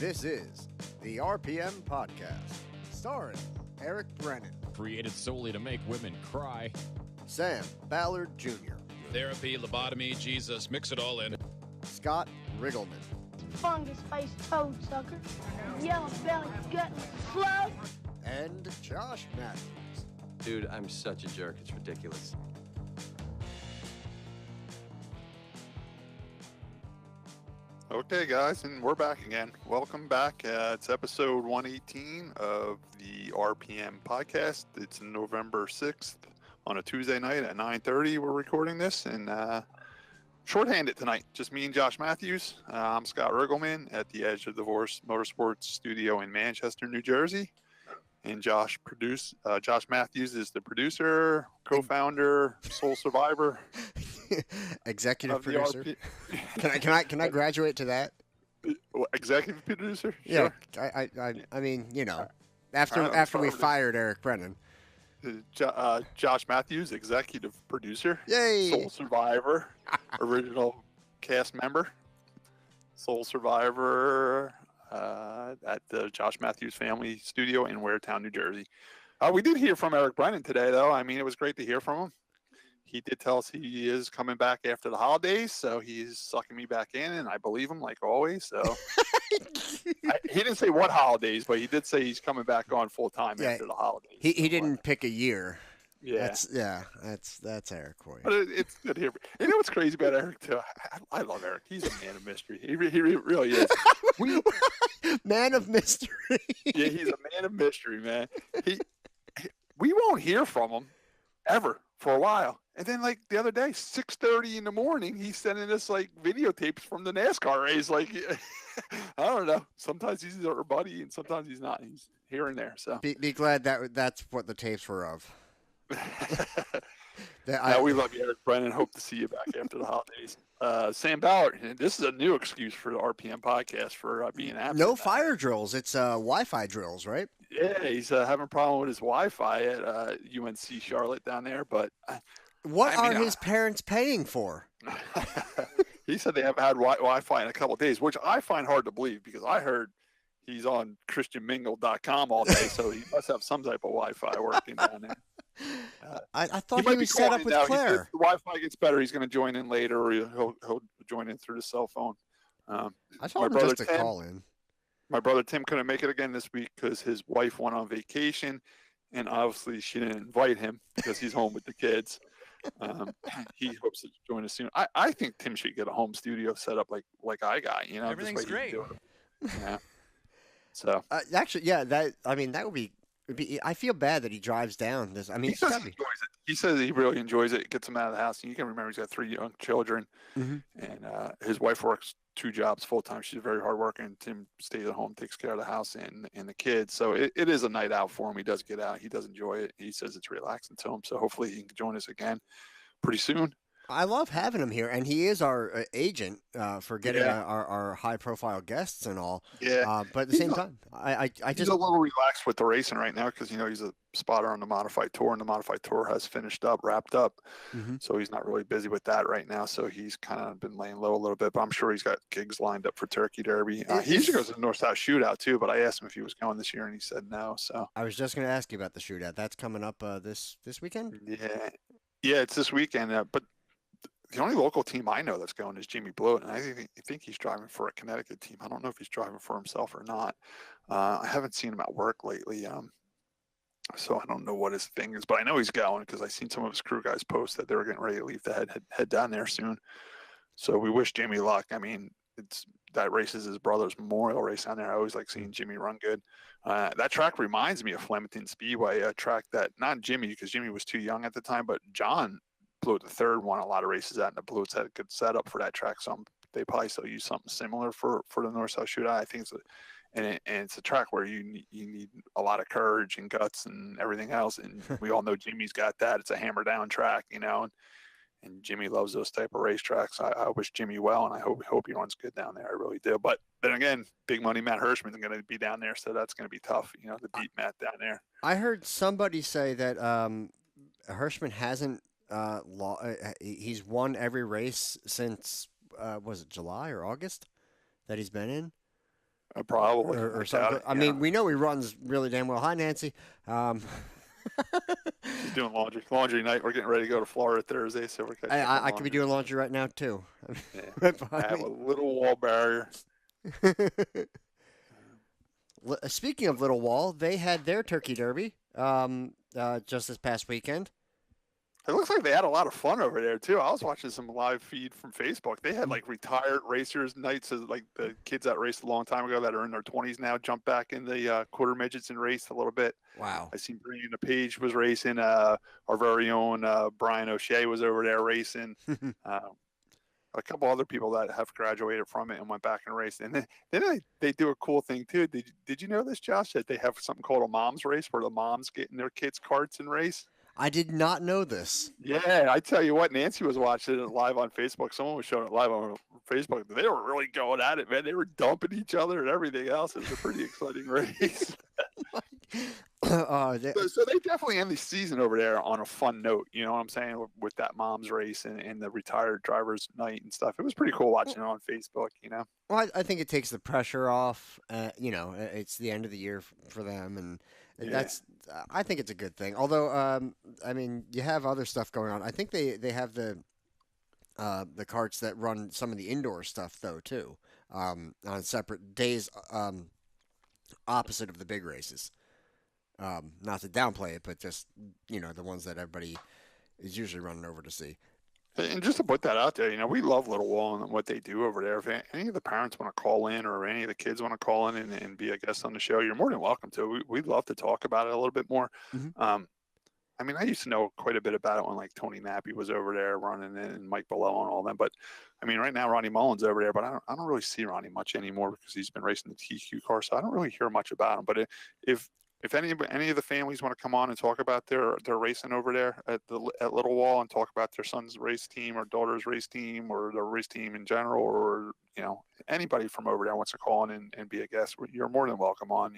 This is the RPM Podcast, starring Eric Brennan, Created solely to make women cry. Sam Ballard Jr., Therapy, lobotomy, Jesus, mix it all in. Scott Riggleman, fungus-faced toad sucker, yellow-bellied gutless slug, and Josh Matthews. Dude, I'm such a jerk. It's ridiculous. Okay, guys, and we're back again. Welcome back. It's episode 118 of the RPM podcast. It's November 6th on a Tuesday night at 9:30. We're recording this, and shorthanded tonight. Just me and Josh Matthews. I'm Scott Riggleman at the Edge of Divorce Motorsports Studio in Manchester, New Jersey. And Josh Matthews is the producer, co-founder, sole survivor. Executive producer. Can I graduate to that? Executive producer? Yeah. Sure. I mean, you know, after we fired Eric Brennan. Josh Matthews, executive producer. Yay! Sole survivor, original cast member, sole survivor at the Josh Matthews Family Studio in Waretown, New Jersey. We did hear from Eric Brennan today, though. I mean, it was great to hear from him. He did tell us he is coming back after the holidays, so he's sucking me back in, and I believe him like always. So he didn't say what holidays, but he did say he's coming back on full time after the holidays. He didn't pick a year. Yeah, that's Eric for you. But it's good to hear. You know what's crazy about Eric too? I love Eric. He's a man of mystery. He really is. Man of mystery. Yeah, he's a man of mystery, man. We won't hear from him ever for a while. And then, like, the other day, 6:30 in the morning, he's sending us, like, videotapes from the NASCAR race. Like, I don't know. Sometimes he's our buddy, and sometimes he's not. He's here and there. So Be glad that's what the tapes were of. We love you, Eric Brennan. Hope to see you back after the holidays. Sam Ballard, this is a new excuse for the RPM podcast for being absent. No fire drills. It's Wi-Fi drills, right? Yeah, he's having a problem with his Wi-Fi at UNC Charlotte down there. But what are his parents paying for? He said they haven't had Wi-Fi in a couple of days, which I find hard to believe because I heard he's on ChristianMingle.com all day, so he must have some type of Wi-Fi working down there. I thought he was set up with Claire. The Wi-Fi gets better. He's going to join in later, or he'll join in through the cell phone. I told him just to call in. My brother Tim couldn't make it again this week because his wife went on vacation, and obviously she didn't invite him because he's home with the kids. He hopes to join us soon. I think Tim should get a home studio set up like I got. You know, everything's great. Yeah. So actually, yeah, that would be. I feel bad that he drives down this. I mean, he says he enjoys it. He says he really enjoys it. It gets him out of the house. And you can remember he's got 3 young children, and his wife works 2 jobs full time. She's very hard worker, and Tim stays at home, takes care of the house and the kids. So it is a night out for him. He does get out. He does enjoy it. He says it's relaxing to him. So hopefully he can join us again pretty soon. I love having him here, and he is our agent for getting our high-profile guests and all. Yeah. But at the same time, he's a little relaxed with the racing right now because, you know, he's a spotter on the Modified Tour, and the Modified Tour has wrapped up. So he's not really busy with that right now. So he's kind of been laying low a little bit, but I'm sure he's got gigs lined up for Turkey Derby. He usually goes to the North-South Shootout, too, but I asked him if he was going this year, and he said no. So I was just going to ask you about the shootout. That's coming up this weekend? Yeah, it's this weekend, but the only local team I know that's going is Jimmy Blewett, and I think he's driving for a Connecticut team. I don't know if he's driving for himself or not. I haven't seen him at work lately, so I don't know what his thing is, but I know he's going because I've seen some of his crew guys post that they were getting ready to leave to head down there soon. So we wish Jimmy luck. I mean, that race is his brother's memorial race down there. I always like seeing Jimmy run good. That track reminds me of Flemington Speedway, a track that not Jimmy because Jimmy was too young at the time, but John Blewett the third won a lot of races at, and the Blewetts had a good setup for that track. So they probably still use something similar for the North-South Shootout. I think it's a track where you need a lot of courage and guts and everything else. And we all know Jimmy's got that. It's a hammer down track, you know, and Jimmy loves those type of racetracks. I wish Jimmy well, and I hope he runs good down there. I really do. But then again, big money Matt Hirschman's going to be down there, so that's going to be tough, you know, to beat Matt down there. I heard somebody say that Hirschman hasn't he's won every race since was it July or August that he's been in? Probably. or I doubt something. it. I mean, we know he runs really damn well. Hi, Nancy. She's doing laundry night. We're getting ready to go to Florida Thursday, so we're catching up on I could be laundry. doing laundry right now too. Yeah. Right I behind have me. a little wall barrier. Speaking of Little Wall, they had their Turkey Derby just this past weekend. It looks like they had a lot of fun over there too. I was watching some live feed from Facebook. They had like retired racers nights, as like the kids that raced a long time ago that are in their 20s now jump back in the quarter midgets and raced a little bit. Wow. I seen Brian Page was racing. Our very own Brian O'Shea was over there racing. A couple other people that have graduated from it and went back and raced. And then they do a cool thing too. Did you know this, Josh, that they have something called a mom's race where the moms get in their kids' carts and race? I did not know this. Yeah, I tell you what, Nancy was watching it live on Facebook. Someone was showing it live on Facebook. They were really going at it, man. They were dumping each other and everything else. It was a pretty exciting race. So they definitely end the season over there on a fun note. You know what I'm saying? With that mom's race and the retired drivers night and stuff. It was pretty cool watching it on Facebook, you know? Well, I think it takes the pressure off. You know, it's the end of the year for them, and that's. I think it's a good thing. Although, I mean, you have other stuff going on. I think they have the carts that run some of the indoor stuff though too, on separate days, opposite of the big races. Not to downplay it, but just the ones that everybody is usually running over to see. And just to put that out there, we love Little Wall and what they do over there. If any of the parents want to call in or any of the kids want to call in and be a guest on the show, you're more than welcome to. We'd love to talk about it a little bit more. Mm-hmm. I mean, I used to know quite a bit about it when like Tony Nappy was over there running and Mike Below and all them. But I mean, right now Ronnie Mullen's over there, but I don't really see Ronnie much anymore because he's been racing the TQ car, so I don't really hear much about him. But if any of the families want to come on and talk about their racing over there at Little Wall and talk about their son's race team or daughter's race team or their race team in general, or anybody from over there wants to call in and be a guest, you're more than welcome on.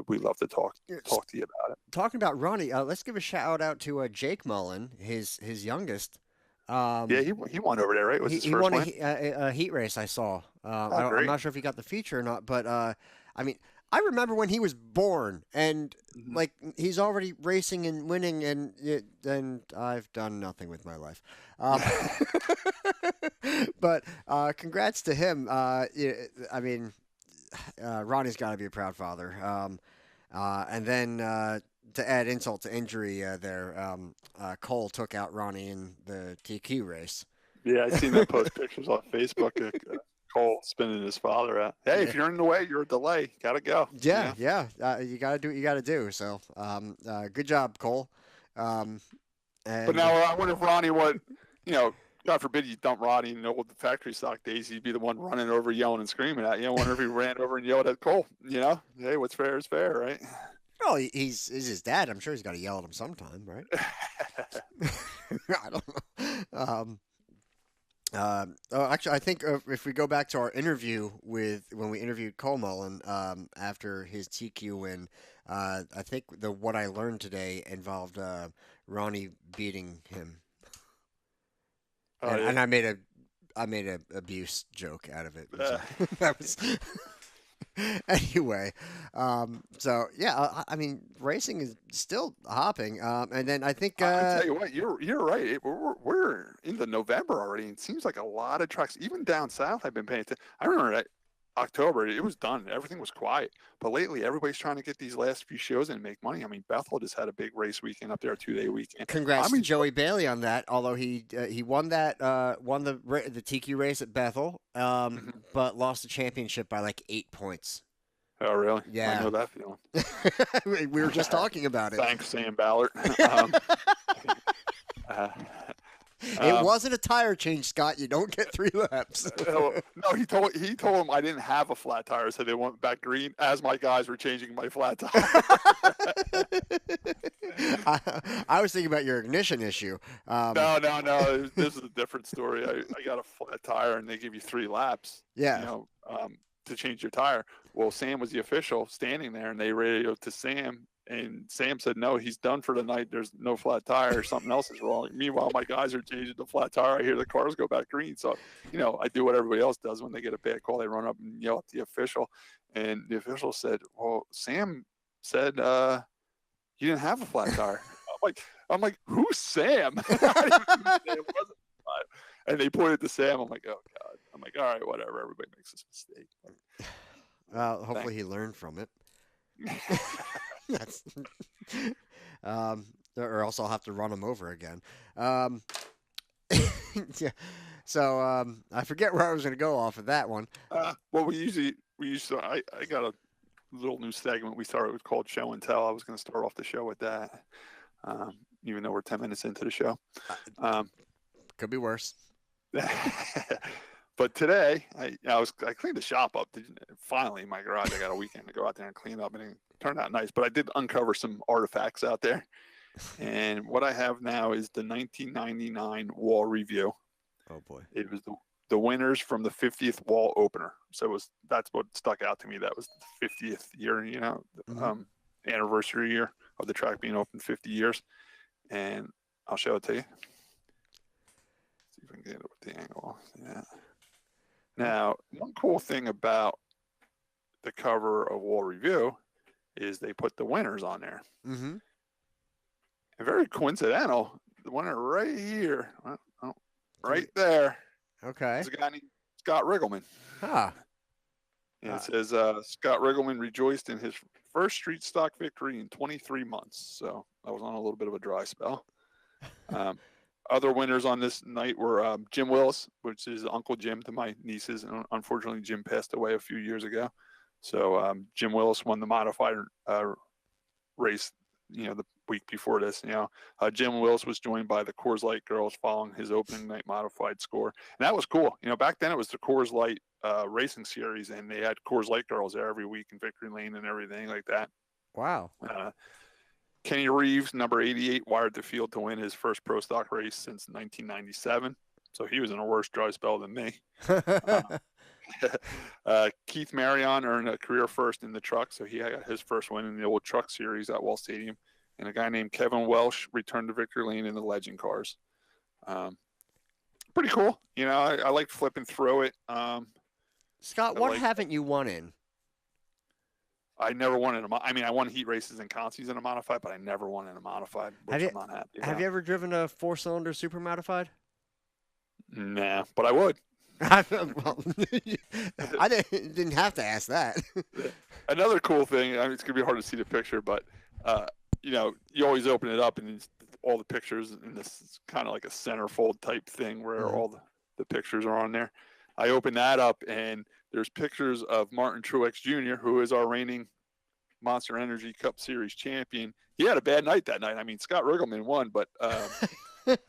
We'd love to talk to you about it. Talking about Ronnie, let's give a shout out to Jake Mullen, his youngest. Yeah, he won over there, right? Was his he first won win? a heat race. I saw. I'm Great. not sure if he got the feature or not, but I mean, I remember when he was born, and like he's already racing and winning, and I've done nothing with my life. But congrats to him. I mean, Ronnie's got to be a proud father. And then to add insult to injury, Cole took out Ronnie in the TQ race. Yeah, I seen that post pictures on Facebook. Cole spinning his father out. Hey, if you're in the way, you're a delay. Gotta go. Yeah. You gotta do what you gotta do. So, good job, Cole. But now I wonder if Ronnie would, God forbid you dump Ronnie in the factory stock days, he'd be the one running over, yelling and screaming at you. I wonder if he ran over and yelled at Cole. Hey, what's fair is fair, right? Well, he's his dad. I'm sure he's got to yell at him sometime, right? I don't know. Actually, I think if we go back to our interview when we interviewed Cole Mullen after his TQ win, I think what I learned today involved Ronnie beating him, and I made a abuse joke out of it. So that was anyway. So yeah, I mean, racing is still hopping. And then I think I tell you what, you're right. We're into November already, and it seems like a lot of tracks, even down south, I've been paying attention. I remember that October, it was done. Everything was quiet. But lately, everybody's trying to get these last few shows in and make money. I mean, Bethel just had a big race weekend up there, a 2-day weekend. Congrats to Joey Bailey on that. Although he won the TQ race at Bethel, but lost the championship by like 8 points. Oh, really? Yeah. I know that feeling. We were just talking about it. Thanks, Sam Ballard. It wasn't a tire change, Scott. You don't get 3 laps. No, he told him I didn't have a flat tire, so they went back green as my guys were changing my flat tire. I was thinking about your ignition issue. No. This is a different story. I got a flat tire, and they give you 3 laps. Yeah. To change your tire. Well, Sam was the official standing there, and they radioed to Sam And Sam said, no, he's done for the night. There's no flat tire. Something else is wrong. Meanwhile, my guys are changing the flat tire. I hear the cars go back green. So, I do what everybody else does when they get a bad call. They run up and yell at the official. And the official said, well, Sam said you didn't have a flat tire. I'm like, who's Sam? I didn't even say it wasn't. And they pointed to Sam. I'm like, oh, God. I'm like, all right, whatever. Everybody makes this mistake. Well, hopefully he learned from it. That's, or else I'll have to run him over again. Yeah. So I forget where I was going to go off of that one. Well, we used to. I got a little new segment we started with called Show and Tell. I was going to start off the show with that, even though we're 10 minutes into the show. Could be worse. But today, I cleaned the shop up. Finally, in my garage, I got a weekend to go out there and clean up, and it turned out nice. But I did uncover some artifacts out there, and what I have now is the 1999 wall review. Oh boy! It was the winners from the 50th wall opener. So that's what stuck out to me. That was the 50th year, anniversary year of the track being open 50 years, and I'll show it to you. See if I can get it with the angle. Yeah. Now, one cool thing about the cover of Wall Review is they put the winners on there. Mm-hmm. And very coincidental, the winner right here, right there. Okay. Is a guy named Scott Riggleman. Huh. And it says Scott Riggleman rejoiced in his first street stock victory in 23 months. So I was on a little bit of a dry spell. Other winners on this night were Jim Willis, which is Uncle Jim to my nieces. And unfortunately, Jim passed away a few years ago. So Jim Willis won the modified race, the week before this. Jim Willis was joined by the Coors Light girls following his opening night modified score. And that was cool. Back then it was the Coors Light racing series, and they had Coors Light girls there every week in Victory Lane and everything like that. Wow. Kenny Reeves, number 88, wired the field to win his first pro stock race since 1997. So he was in a worse dry spell than me. Keith Marion earned a career first in the truck, so he got his first win in the old truck series at Wall Stadium. And a guy named Kevin Welsh returned to Victory Lane in the Legend cars. Pretty cool. I liked flipping through it. Scott, what haven't you won in? I never won in I won heat races and consies in a modified, but I never won in a modified, which I'm not happy about. Have you ever driven a 4-cylinder super modified? Nah, but I would. Well, I didn't have to ask that. Another cool thing, it's going to be hard to see the picture, but, you always open it up and all the pictures in this kind of like a centerfold type thing where all the pictures are on there. I opened that up, and there's pictures of Martin Truex Jr., who is our reigning Monster Energy Cup Series champion. He had a bad night that night. Scott Riggleman won, but it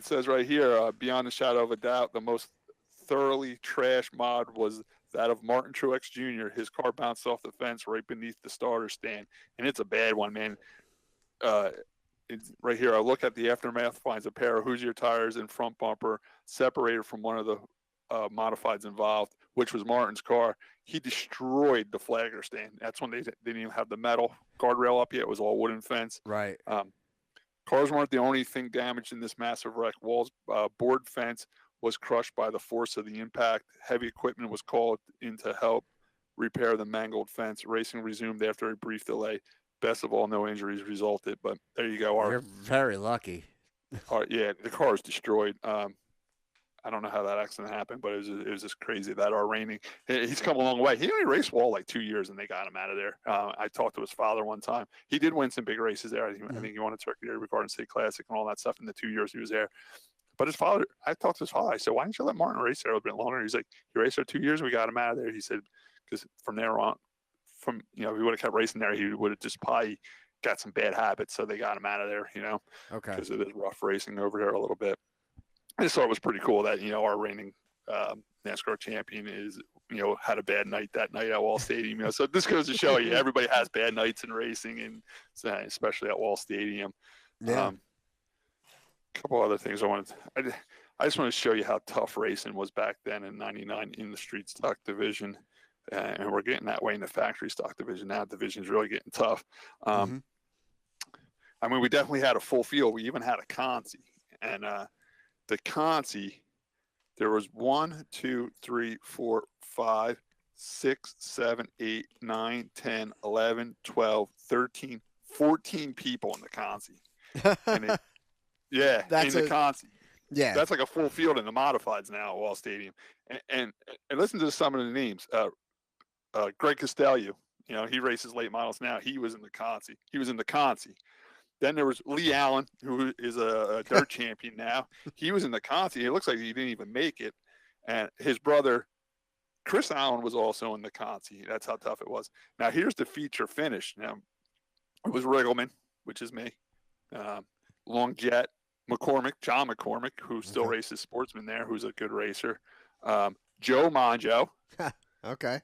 says right here, beyond a shadow of a doubt, the most thoroughly trashed mod was that of Martin Truex Jr. His car bounced off the fence right beneath the starter stand, and it's a bad one, man. It's right here. I look at the aftermath, finds a pair of Hoosier tires and front bumper separated from one of the modifieds involved, which was Martin's car. He destroyed the flagger stand. That's when they didn't even have the metal guardrail up yet. It was all wooden fence. Right. Cars weren't the only thing damaged in this massive wreck. Wall's board fence was crushed by the force of the impact. Heavy equipment was called in to help repair the mangled fence. Racing resumed after a brief delay. Best of all, no injuries resulted. But there you go. You're very lucky. Yeah, the car is destroyed. I don't know how that accident happened, but it was just crazy that our reigning. He's come a long way. He only raced Wall like 2 years, and they got him out of there. I talked to his father one time. He did win some big races there. I think he won a Turkey Derby Garden State Classic and all that stuff in the 2 years he was there. But his father, I talked to his father. I said, "Why didn't you let Martin race there a little bit longer?" He's like, "He raced there 2 years. We got him out of there." He said, "Because from there on, if he would have kept racing there, he would have just probably got some bad habits. So they got him out of there, Okay. Because it is rough racing over there a little bit." I just thought it was pretty cool that, our reigning NASCAR champion had a bad night that night at Wall Stadium. So this goes to show you everybody has bad nights in racing, and especially at Wall Stadium. Yeah. A couple other things I just want to show you how tough racing was back then in '99 in the street stock division. and we're getting that way in the factory stock division. That division's really getting tough. Hmm. I mean, we definitely had a full field. We even had a Consi, and the Consi, there was 1, 2, 3, 4, 5, 6, 7, 8, 9, 10, 11, 12, 13, 14 people in the Consi. And it, yeah, That's in the Consi. yeah. That's like a full field in the modifieds now at Wall Stadium. And listen to some of the names. Greg Costello, he races late models now. He was in the Consi. He was in the Consi. Then there was Lee Allen, who is a dirt champion now. He was in the Conti. It looks like he didn't even make it. And his brother, Chris Allen, was also in the Conti. That's how tough it was. Now, here's the feature finish. Now, it was Riggleman, which is me, Long Jet, John McCormick, who still races Sportsman there, who's a good racer, Joe Monjo. Okay.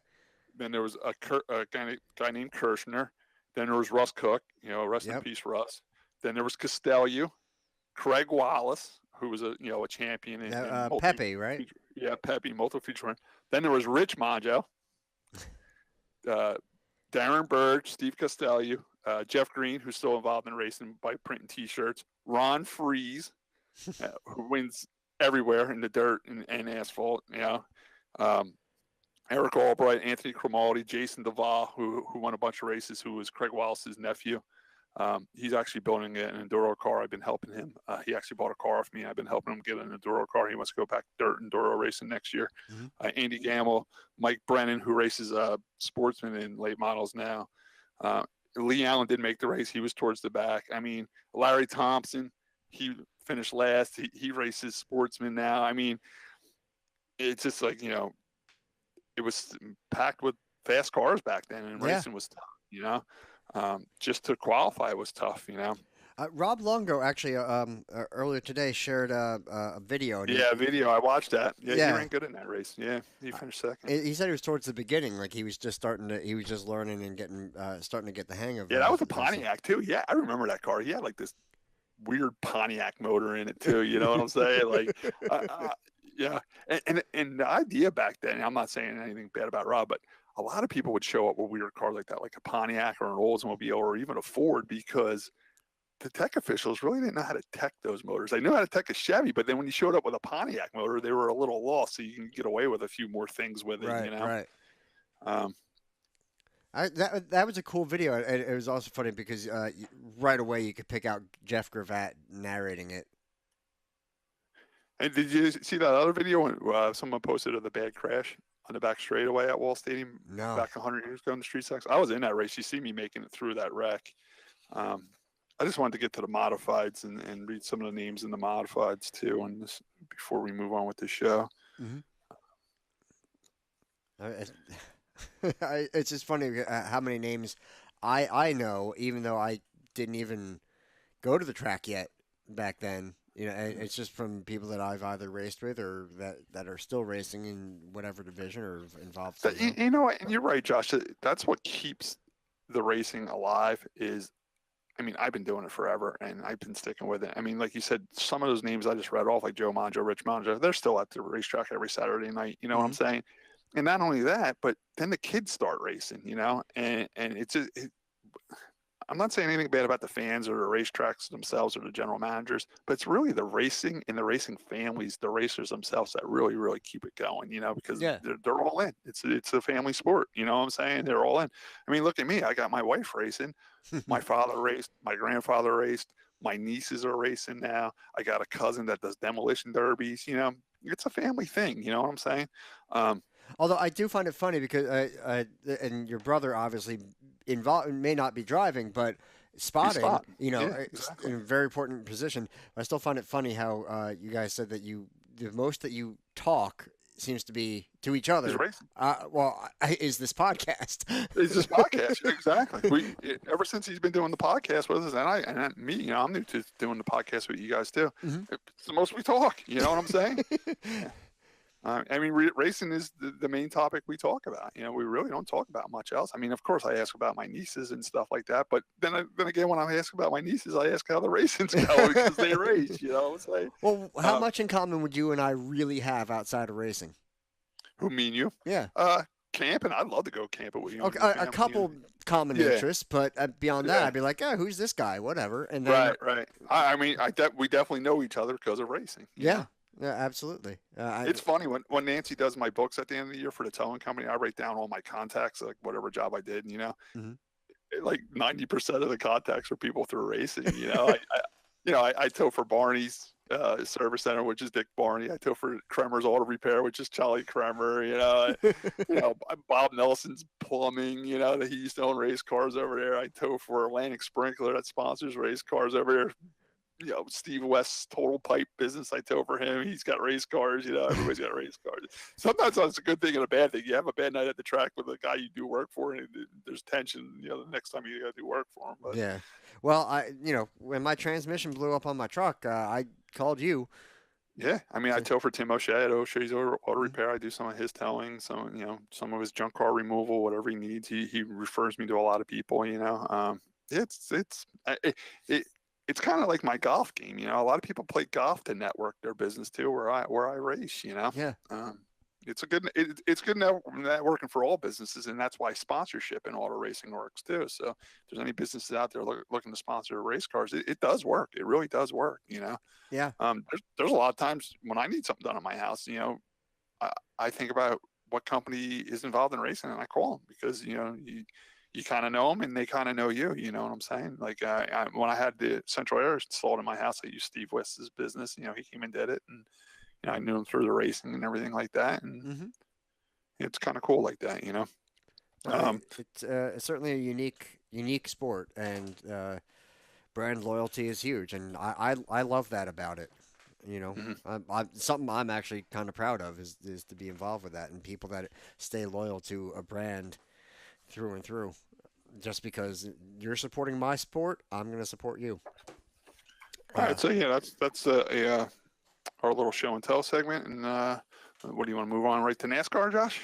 Then there was a guy named Kirshner. Then there was Russ Cook, rest in peace, Russ. Then there was Costello, Craig Wallace, who was a champion in Pepe, right? Yeah, Pepe, multiple feature run. Then there was Rich Monjo, Darren Burge, Steve Costello, Jeff Green, who's still involved in racing by printing T-shirts, Ron Freeze, who wins everywhere in the dirt and asphalt, Eric Albright, Anthony Cromaldi, Jason Duvall, who won a bunch of races, who was Craig Wallace's nephew. He's actually building an enduro car. I've been helping him. He actually bought a car off me. I've been helping him get an enduro car. He wants to go back to dirt enduro racing next year. Mm-hmm. Andy Gamble, Mike Brennan, who races Sportsman in late models now. Lee Allen did make the race. He was towards the back. I mean, Larry Thompson, he finished last. He races Sportsman now. I mean, it's just like, it was packed with fast cars back then, and racing was tough, just to qualify was tough, Rob Longo actually earlier today shared a video. Video. I watched that. Yeah, he ran good in that race. Yeah, he finished second. He said it was towards the beginning, like he was just learning and getting starting to get the hang of. Yeah, that was a Pontiac too. Yeah, I remember that car. He had like this weird Pontiac motor in it too. You know what I'm saying? Like, yeah. And the idea back then, I'm not saying anything bad about Rob, but a lot of people would show up with weird cars like that, like a Pontiac or an Oldsmobile or even a Ford, because the tech officials really didn't know how to tech those motors. They knew how to tech a Chevy, but then when you showed up with a Pontiac motor, they were a little lost, so you can get away with a few more things with it, Right. That was a cool video. It was also funny because right away you could pick out Jeff Gravatt narrating it. And did you see that other video when someone posted of the bad crash on the back straightaway at Wall Stadium back 100 years ago in the street stocks? I was in that race. You see me making it through that wreck. I just wanted to get to the modifieds and read some of the names in the modifieds too, and this, before we move on with the show. Mm-hmm. It's just funny how many names I know, even though I didn't even go to the track yet back then. It's just from people that I've either raced with or that are still racing in whatever division or involved. You know what? And you're right, Josh. That's what keeps the racing alive is, I mean, I've been doing it forever, and I've been sticking with it. I mean, like you said, some of those names I just read off, like Joe Monjo, Rich Monjo, they're still at the racetrack every Saturday night. You know what I'm saying? And not only that, but then the kids start racing, and it's just, I'm not saying anything bad about the fans or the racetracks themselves or the general managers, but it's really the racing and the racing families, the racers themselves that really, really keep it going, because they're all in. It's a family sport, you know what I'm saying? They're all in. I mean, look at me. I got my wife racing. My father raced. My grandfather raced. My nieces are racing now. I got a cousin that does demolition derbies. It's a family thing. You know what I'm saying? Although I do find it funny because, and your brother obviously may not be driving, but spotting, exactly. in a very important position. I still find it funny how you guys said that the most that you talk seems to be to each other. Is this podcast? It's this podcast, exactly. Ever since he's been doing the podcast with us, and me, I'm new to doing the podcast with you guys too. Mm-hmm. It's the most we talk. You know what I'm saying? Yeah. I mean, racing is the main topic we talk about. We really don't talk about much else. I mean, of course, I ask about my nieces and stuff like that. But then again, when I ask about my nieces, I ask how the racing's going because they race. It's like, well, how much in common would you and I really have outside of racing? Who, me and you? Yeah. camping, I'd love to go camping with you and Okay, your a family. couple common Yeah, interests, but beyond that, yeah. I'd be like, oh, who's this guy? Whatever. And then, Right, right. I mean, we definitely know each other because of racing. You yeah, know, yeah, absolutely. it's funny when Nancy does my books at the end of the year for the towing company. I write down all my contacts, like whatever job I did. Mhm. Like 90% of the contacts are people through racing. I tow for Barney's service center, which is Dick Barney. I tow for Kremer's Auto Repair, which is Charlie Kremer. Bob Nelson's Plumbing. That he used to own race cars over there. I tow for Atlantic Sprinkler that sponsors race cars over there. Steve West's Total Pipe business. I tow for him. He's got race cars. Everybody's got race cars. Sometimes that's a good thing and a bad thing. You have a bad night at the track with the guy you do work for, and there's tension. The next time you got to do work for him. But Yeah. Well, when my transmission blew up on my truck, I called you. yeah, I mean, I tow for Tim O'Shea at O'Shea's Auto Mhm. Repair. I do some of his towing, some of his junk car removal, whatever he needs. He refers me to a lot of people. It's kind of like my golf game. A lot of people play golf to network their business too, where I race. Yeah. It's it's good networking for all businesses, and that's why sponsorship in auto racing works too. So if there's any businesses out there looking to sponsor race cars, it does work. It really does work. Yeah. There's a lot of times when I need something done in my house, I think about what company is involved in racing, and I call them because you kind of know them and they kind of know you. You know what I'm saying? Like when I had the central air installed in my house, I used Steve West's business. He came and did it, and I knew him through the racing and everything like that, and Hmm. it's kind of cool like that. It's certainly a unique sport, and brand loyalty is huge, and I love that about it. Mhm. Something I'm actually kind of proud of is to be involved with that, and people that stay loyal to a brand through and through. Just because you're supporting my sport, I'm going to support you. All right, so yeah, that's our little show and tell segment, and what do you want to move on right to NASCAR, Josh?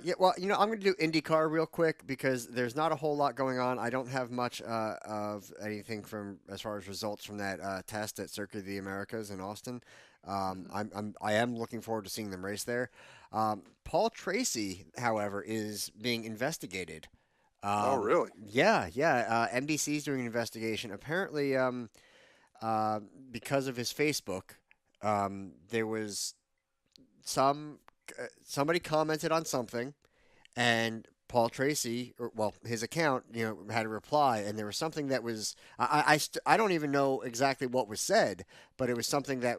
Yeah, well, I'm going to do IndyCar real quick because there's not a whole lot going on. I don't have much of anything from as far as results from that test at Circuit of the Americas in Austin. I am looking forward to seeing them race there. Paul Tracy, however, is being investigated. Oh, really? Yeah, yeah. NBC's doing an investigation. Apparently, because of his Facebook, there was somebody commented on something, and Paul Tracy, his account, had a reply, and there was something that was I don't even know exactly what was said, but it was something that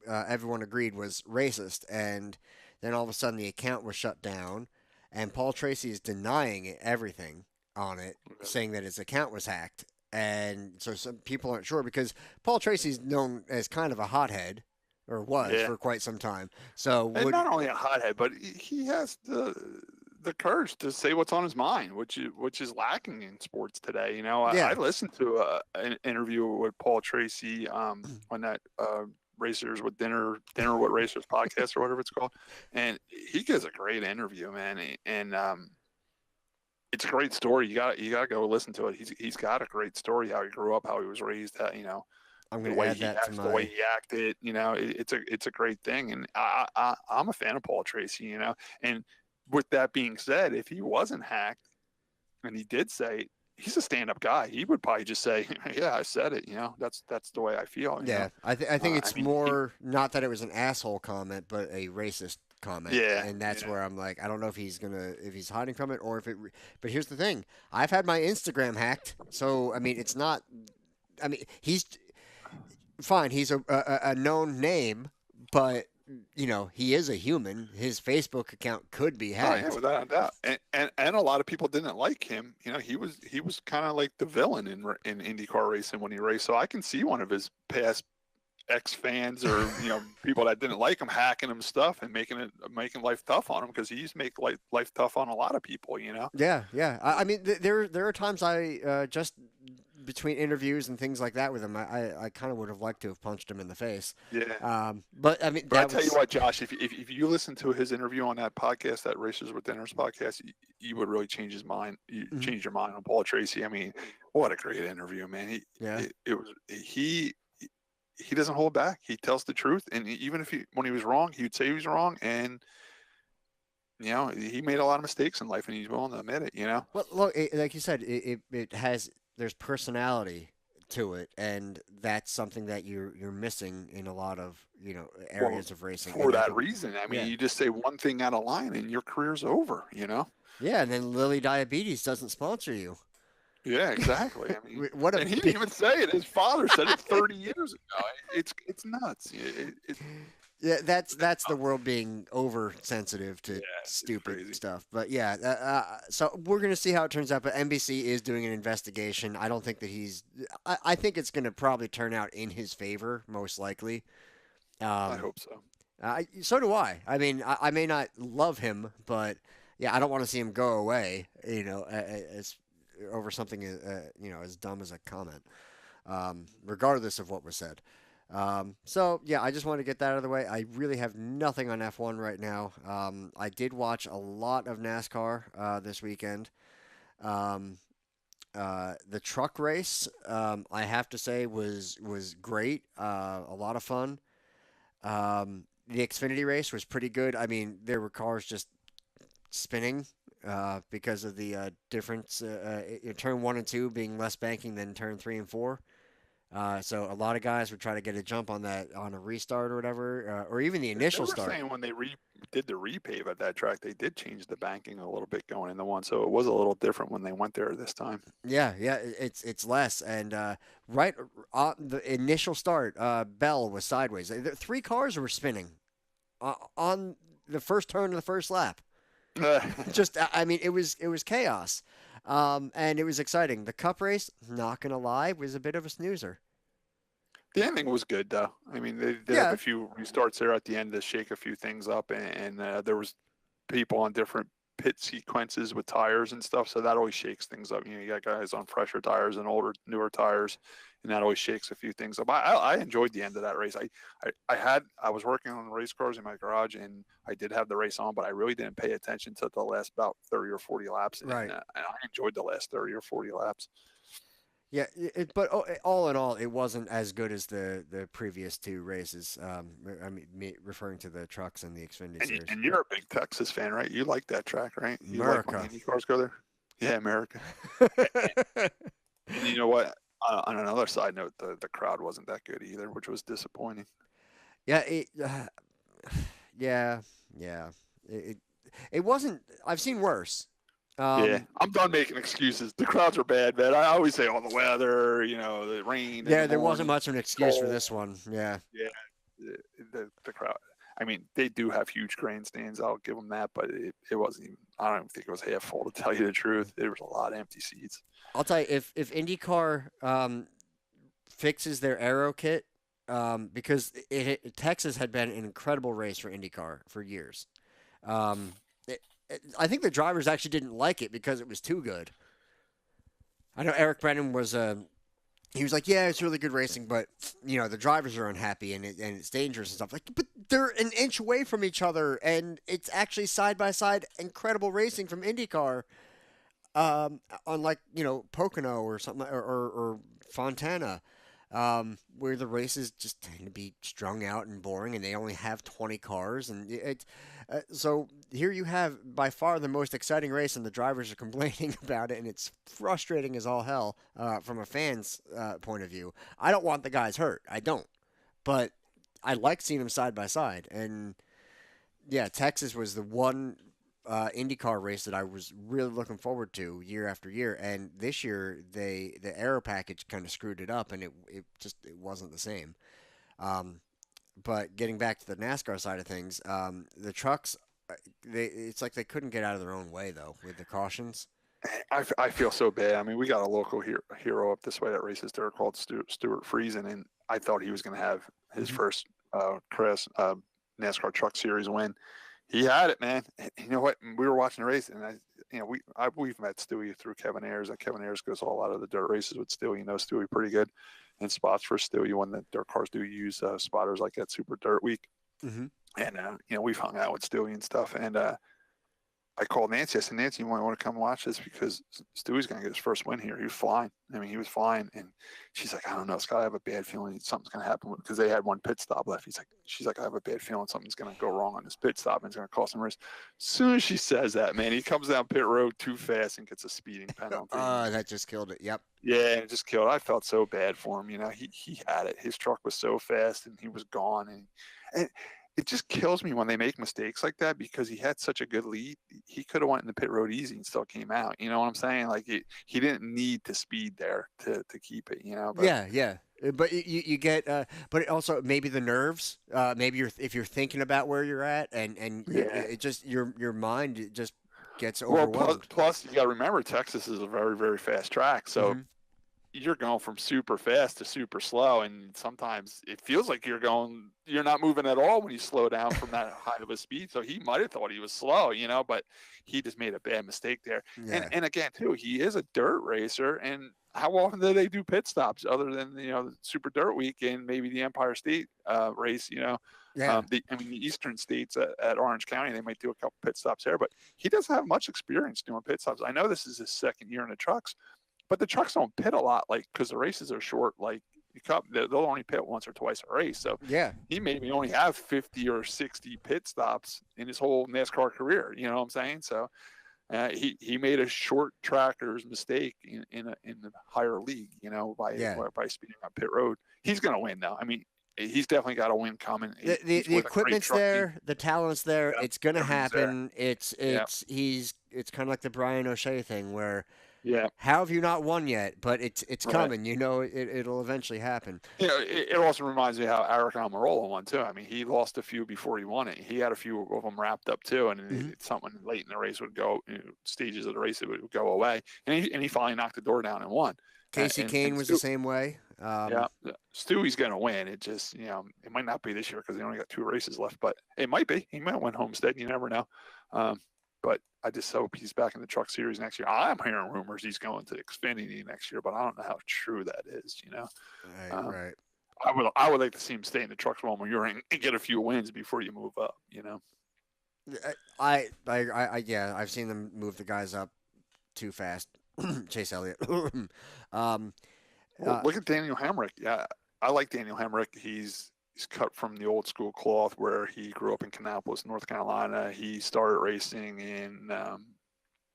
everyone agreed was racist, and then all of a sudden the account was shut down, and Paul Tracy is denying everything on it, saying that his account was hacked, and so some people aren't sure because Paul Tracy's known as kind of a hothead, or was Yeah. for quite some time. So And not only a hothead, but he has the courage to say what's on his mind, which is lacking in sports today. Yeah. I listened to an interview with Paul Tracy on that Racers with Dinner with Racers podcast or whatever it's called, and he gives a great interview, man, and it's a great story. You got to go listen to it. He's got a great story, how he grew up, how he was raised, I'm the going to way add he that to acts, the way he acted, it's a great thing. And I'm a fan of Paul Tracy, and with that being said, if he wasn't hacked and he did say, he's a stand-up guy, he would probably just say, yeah, I said it, that's the way I feel. Yeah, I think it's more not that it was an asshole comment, but a racist comment. Yeah, and that's where I'm like, I don't know if he's hiding from it or if it. But here's the thing: I've had my Instagram hacked, so I mean, it's not. I mean, he's fine. He's a known name, but he is a human. His Facebook account could be Oh hacked. yeah, without a doubt. And a lot of people didn't like him. He was kind of like the villain in IndyCar racing when he raced. So I can see one of his past ex fans or people that didn't like him hacking him stuff and making life tough on him, because he used to make life tough on a lot of people. Yeah, yeah. I mean, there are times I just between interviews and things like that with him, I kind of would have liked to have punched him in the face. Yeah. But I mean, But I tell you what, Josh, if you listen to his interview on that podcast, that Racers with Dinners podcast, you would really change his mind. You change your mind on Paul Tracy. I mean, what a great interview, man. He doesn't hold back. He tells the truth, and even if when he was wrong, he would say he was wrong, and he made a lot of mistakes in life, and he's willing to admit it. Well, look, like you said, it has there's personality to it, and that's something that you're missing in a lot of Well, areas of racing. for And I that think, reason, I mean, yeah, you just say one thing out of line, and your career's over. yeah, and then Lilly Diabetes doesn't sponsor you. Yeah, exactly. I mean, What a and he didn't big, even say it. His father said it 30 years ago. It's nuts. yeah, that's the world being oversensitive Yeah, to it's stupid crazy. stuff. But yeah, so we're gonna see how it turns out. But NBC is doing an investigation. I don't think that he's. I think it's gonna probably turn out in his favor, most likely. I Um, hope so. so do I. I mean, I may not love him, but yeah, I don't want to see him go away. As over something as dumb as a comment, regardless of what was said. So yeah, I just wanted to get that out of the way. I really have nothing on F1 right now. I did watch a lot of NASCAR this weekend. Um, the truck race, I have to say, was great. A lot of fun. The Xfinity race was pretty good. I mean, there were cars just spinning because of the difference in turn one and two being less banking than turn three and four. So a lot of guys would try to get a jump on that on a restart or whatever, or even the They initial were start. saying when they did the repave at that track, they did change the banking a little bit going into one, so it was a little different when they went there this time. Yeah, yeah, it's less, and right on the initial start, Bell was sideways. Three cars were spinning on the first turn of the first lap. Just, I mean, it was chaos, and it was exciting. The Cup race, not gonna lie, was a bit of a snoozer. The ending was good though. I mean, they did have Yeah, a few restarts there at the end to shake a few things up, and there was people on different pit sequences with tires and stuff, so that always shakes things up. You got guys on fresher tires and older, newer tires, and that always shakes a few things up. I enjoyed the end of that race. I was working on race cars in my garage, and I did have the race on, but I really didn't pay attention to the last about 30 or 40 laps, right. and I enjoyed the last 30 or 40 laps. Yeah, but all in all, it wasn't as good as the previous two races. I mean, referring to the trucks and the Xfinity And, series. and you're a big Texas fan, right? You like that track, right? You like when the America. Indy cars go there? Yeah, America. And you know what? On another side note, the crowd wasn't that good either, which was disappointing. Yeah, yeah, yeah. It wasn't. I've seen worse. Yeah, Um, I'm done making excuses. The crowds are bad, man. I always say, the weather, the rain in yeah, the there wasn't morning, much of an excuse for cold. this one. Yeah, Yeah, the crowd. I mean, they do have huge grandstands. I'll give them that, but it wasn't even. I don't even think it was half full. To tell you the truth, there was a lot of empty seats. I'll tell you if IndyCar fixes their aero kit, because Texas had been an incredible race for IndyCar for years. Um, I think the drivers actually didn't like it because it was too good. I know Eric Brennan was he was like, yeah, it's really good racing, but the drivers are unhappy and it's dangerous and stuff. Like, but they're an inch away from each other, and it's actually side by side incredible racing from IndyCar. Unlike Pocono or something or Fontana, where the races just tend to be strung out and boring, and they only have 20 cars, and so here you have by far the most exciting race, and the drivers are complaining about it, and it's frustrating as all hell from a fan's point of view. I don't want the guys hurt, I don't, but I like seeing them side by side, and yeah, Texas was the one IndyCar race that I was really looking forward to year after year, and this year the aero package kind of screwed it up, and it wasn't the same. Um, but getting back to the NASCAR side of things, the trucks, it's like they couldn't get out of their own way though with the cautions. I feel so bad. I mean, we got a local hero up this way that races there called Stuart Friesen, and I thought he was going to have his first NASCAR Truck Series win. He had it, man. You know what? We were watching the race, and we've met Stewie through Kevin Ayers, and Kevin Ayers goes to a lot of the dirt races with Stewie. You know Stewie pretty good, and spots for Stewie when the dirt cars do use spotters like that Super Dirt Week. Mm-hmm. And we've hung out with Stewie and stuff, and I I called Nancy. I said, Nancy, you might want to come watch this because Stewie's going to get his first win here. He was flying. I mean, he was flying. And she's like, I don't know. Scott, I have a bad feeling something's going to happen because they had one pit stop left. She's like, I have a bad feeling something's going to go wrong on this pit stop and it's going to cost him race. As soon as she says that, man, he comes down pit road too fast and gets a speeding penalty. That just killed it. Yep. Yeah, it just killed. I felt so bad for him. You know, he had it. His truck was so fast and he was gone. And it just kills me when they make mistakes like that because he had such a good lead. He could have went in the pit road easy and still came out. You know what I'm saying? Like he didn't need to speed there to keep it. You know? But, Yeah. But you get, but also maybe the nerves. Maybe if you're thinking about where you're at, and it just your mind just gets overwhelmed. Well, plus you got to remember Texas is a very, very fast track, so you're going from super fast to super slow, and sometimes it feels like you're not moving at all when you slow down from that high of a speed. So he might have thought he was slow, you know, but he just made a bad mistake there. Yeah. And again, too, he is a dirt racer, and how often do they do pit stops other than the Super Dirt Week and maybe the Empire State race? You know, Yeah. the Eastern states at Orange County, they might do a couple pit stops there, but he doesn't have much experience doing pit stops. I know this is his second year in the trucks. But the trucks don't pit a lot, like because the races are short. Like the Cup, they'll only pit once or twice a race. So Yeah. he maybe only have 50 or 60 pit stops in his whole NASCAR career. You know what I'm saying? So he made a short tracker's mistake in the higher league. You know, by speeding on pit road. He's going to win though. I mean, he's definitely got a win coming. The equipment's there, the talent's there. Yeah, it's going to happen. There. It's kind of like the Brian O'Shea thing where. Yeah. How have you not won yet? But it's coming. You know, it'll eventually happen. You know, it also reminds me how Eric Almirola won too. I mean, he lost a few before he won it. He had a few of them wrapped up too, and it's something late in the race would go, stages of the race it would go away, and he finally knocked the door down and won. Casey Kane was the same way. Stewie's going to win. It just, it might not be this year because they only got 2 races left, but it might be. He might win Homestead. You never know. But I just hope he's back in the Truck Series next year. I'm hearing rumors he's going to Xfinity next year, but I don't know how true that is. Right. I would like to see him stay in the Trucks one more year and get a few wins before you move up. I've seen them move the guys up too fast. Chase Elliott. Look at Daniel Hemrick. Yeah, I like Daniel Hemrick. He's cut from the old school cloth where he grew up in Kannapolis, North Carolina. He started racing in,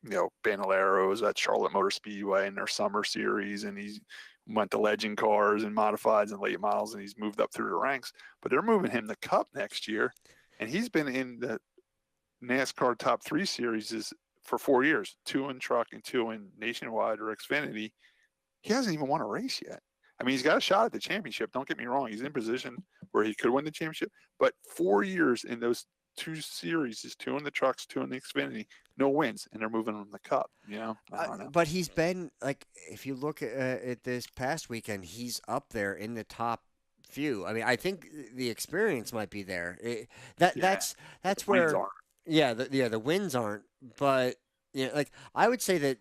Bandoleros at Charlotte Motor Speedway in their summer series. And he went to legend cars and modifieds and late models, and he's moved up through the ranks. But they're moving him to Cup next year. And he's been in the NASCAR Top 3 series for 4 years, 2 in truck and 2 in Nationwide or Xfinity. He hasn't even won a race yet. I mean, he's got a shot at the championship. Don't get me wrong. He's in position where he could win the championship. But 4 years in those 2 series, 2 in the trucks, 2 in the Xfinity, no wins, and they're moving on the Cup. I don't know. But he's been, like, if you look at this past weekend, he's up there in the top few. I mean, I think the experience might be there. That's where, the wins aren't. But yeah, like I would say that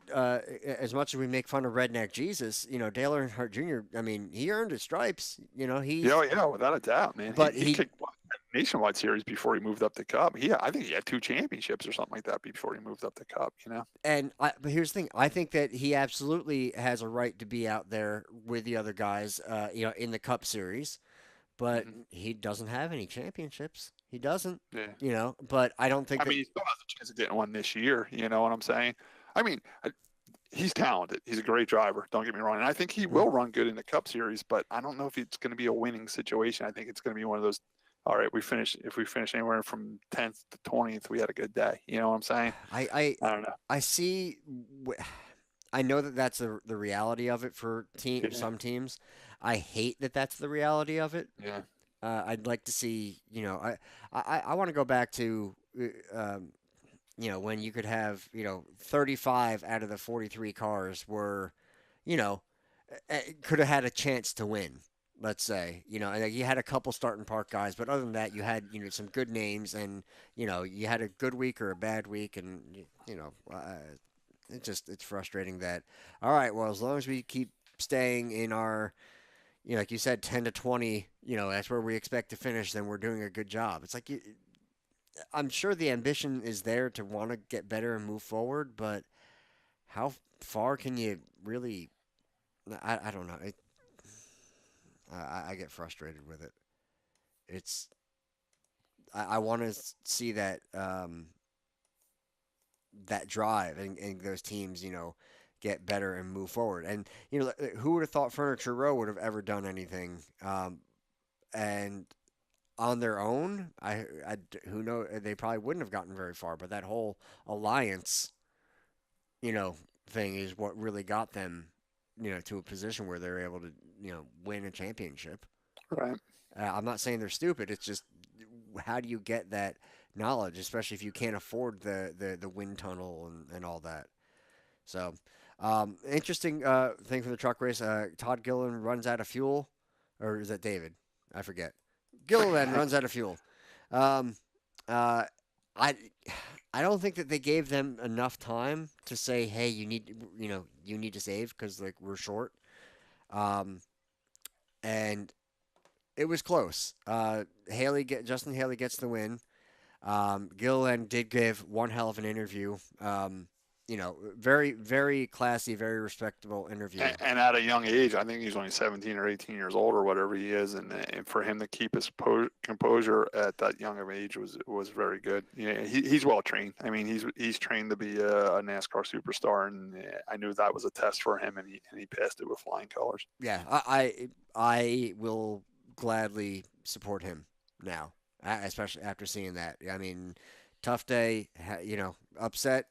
as much as we make fun of Redneck Jesus, Dale Earnhardt Jr. I mean, he earned his stripes. He's without a doubt, man. But he kicked Nationwide series before he moved up to Cup. I think he had 2 championships or something like that before he moved up to Cup. But here's the thing: I think that he absolutely has a right to be out there with the other guys, in the Cup series. But he doesn't have any championships. He doesn't. Yeah. But I don't think. I mean, he still has a chance of getting one this year. You know what I'm saying? I mean, he's talented. He's a great driver. Don't get me wrong. And I think he will run good in the Cup Series. But I don't know if it's going to be a winning situation. I think it's going to be one of those. All right, if we finish anywhere from 10th to 20th, we had a good day. You know what I'm saying? I don't know. I see. I know that that's the reality of it for some teams. I hate that that's the reality of it. Yeah. I'd like to see, I want to go back to, when you could have, 35 out of the 43 cars were, could have had a chance to win, let's say, and you had a couple starting park guys, but other than that, you had, some good names and, you had a good week or a bad week and, it's frustrating that, all right, well, as long as we keep staying in our, like you said, 10 to 20, that's where we expect to finish, then we're doing a good job. It's like, I'm sure the ambition is there to want to get better and move forward, but how far can you really? I don't know. I get frustrated with it. It's I want to see that that drive and those teams, get better and move forward. And who would have thought Furniture Row would have ever done anything? And on their own, who know they probably wouldn't have gotten very far. But that whole alliance, thing is what really got them, to a position where they're able to, win a championship. Right. I'm not saying they're stupid. It's just how do you get that knowledge, especially if you can't afford the wind tunnel and all that. So, interesting thing from the truck race. Todd Gilliland runs out of fuel, or is that David? I forget. Gilliland runs out of fuel. Um, uh, I I don't think that they gave them enough time to say, hey, you need to save because like we're short. Um, and it was close. Justin Haley gets the win. Gilliland did give one hell of an interview. Very, very classy, very respectable interview. And at a young age, I think he's only 17 or 18 years old or whatever he is, and for him to keep his composure at that young of age was very good. Yeah, he's well trained. I mean, he's trained to be a NASCAR superstar, and I knew that was a test for him, and he passed it with flying colors. Yeah, I will gladly support him now, especially after seeing that. I mean, tough day, upset,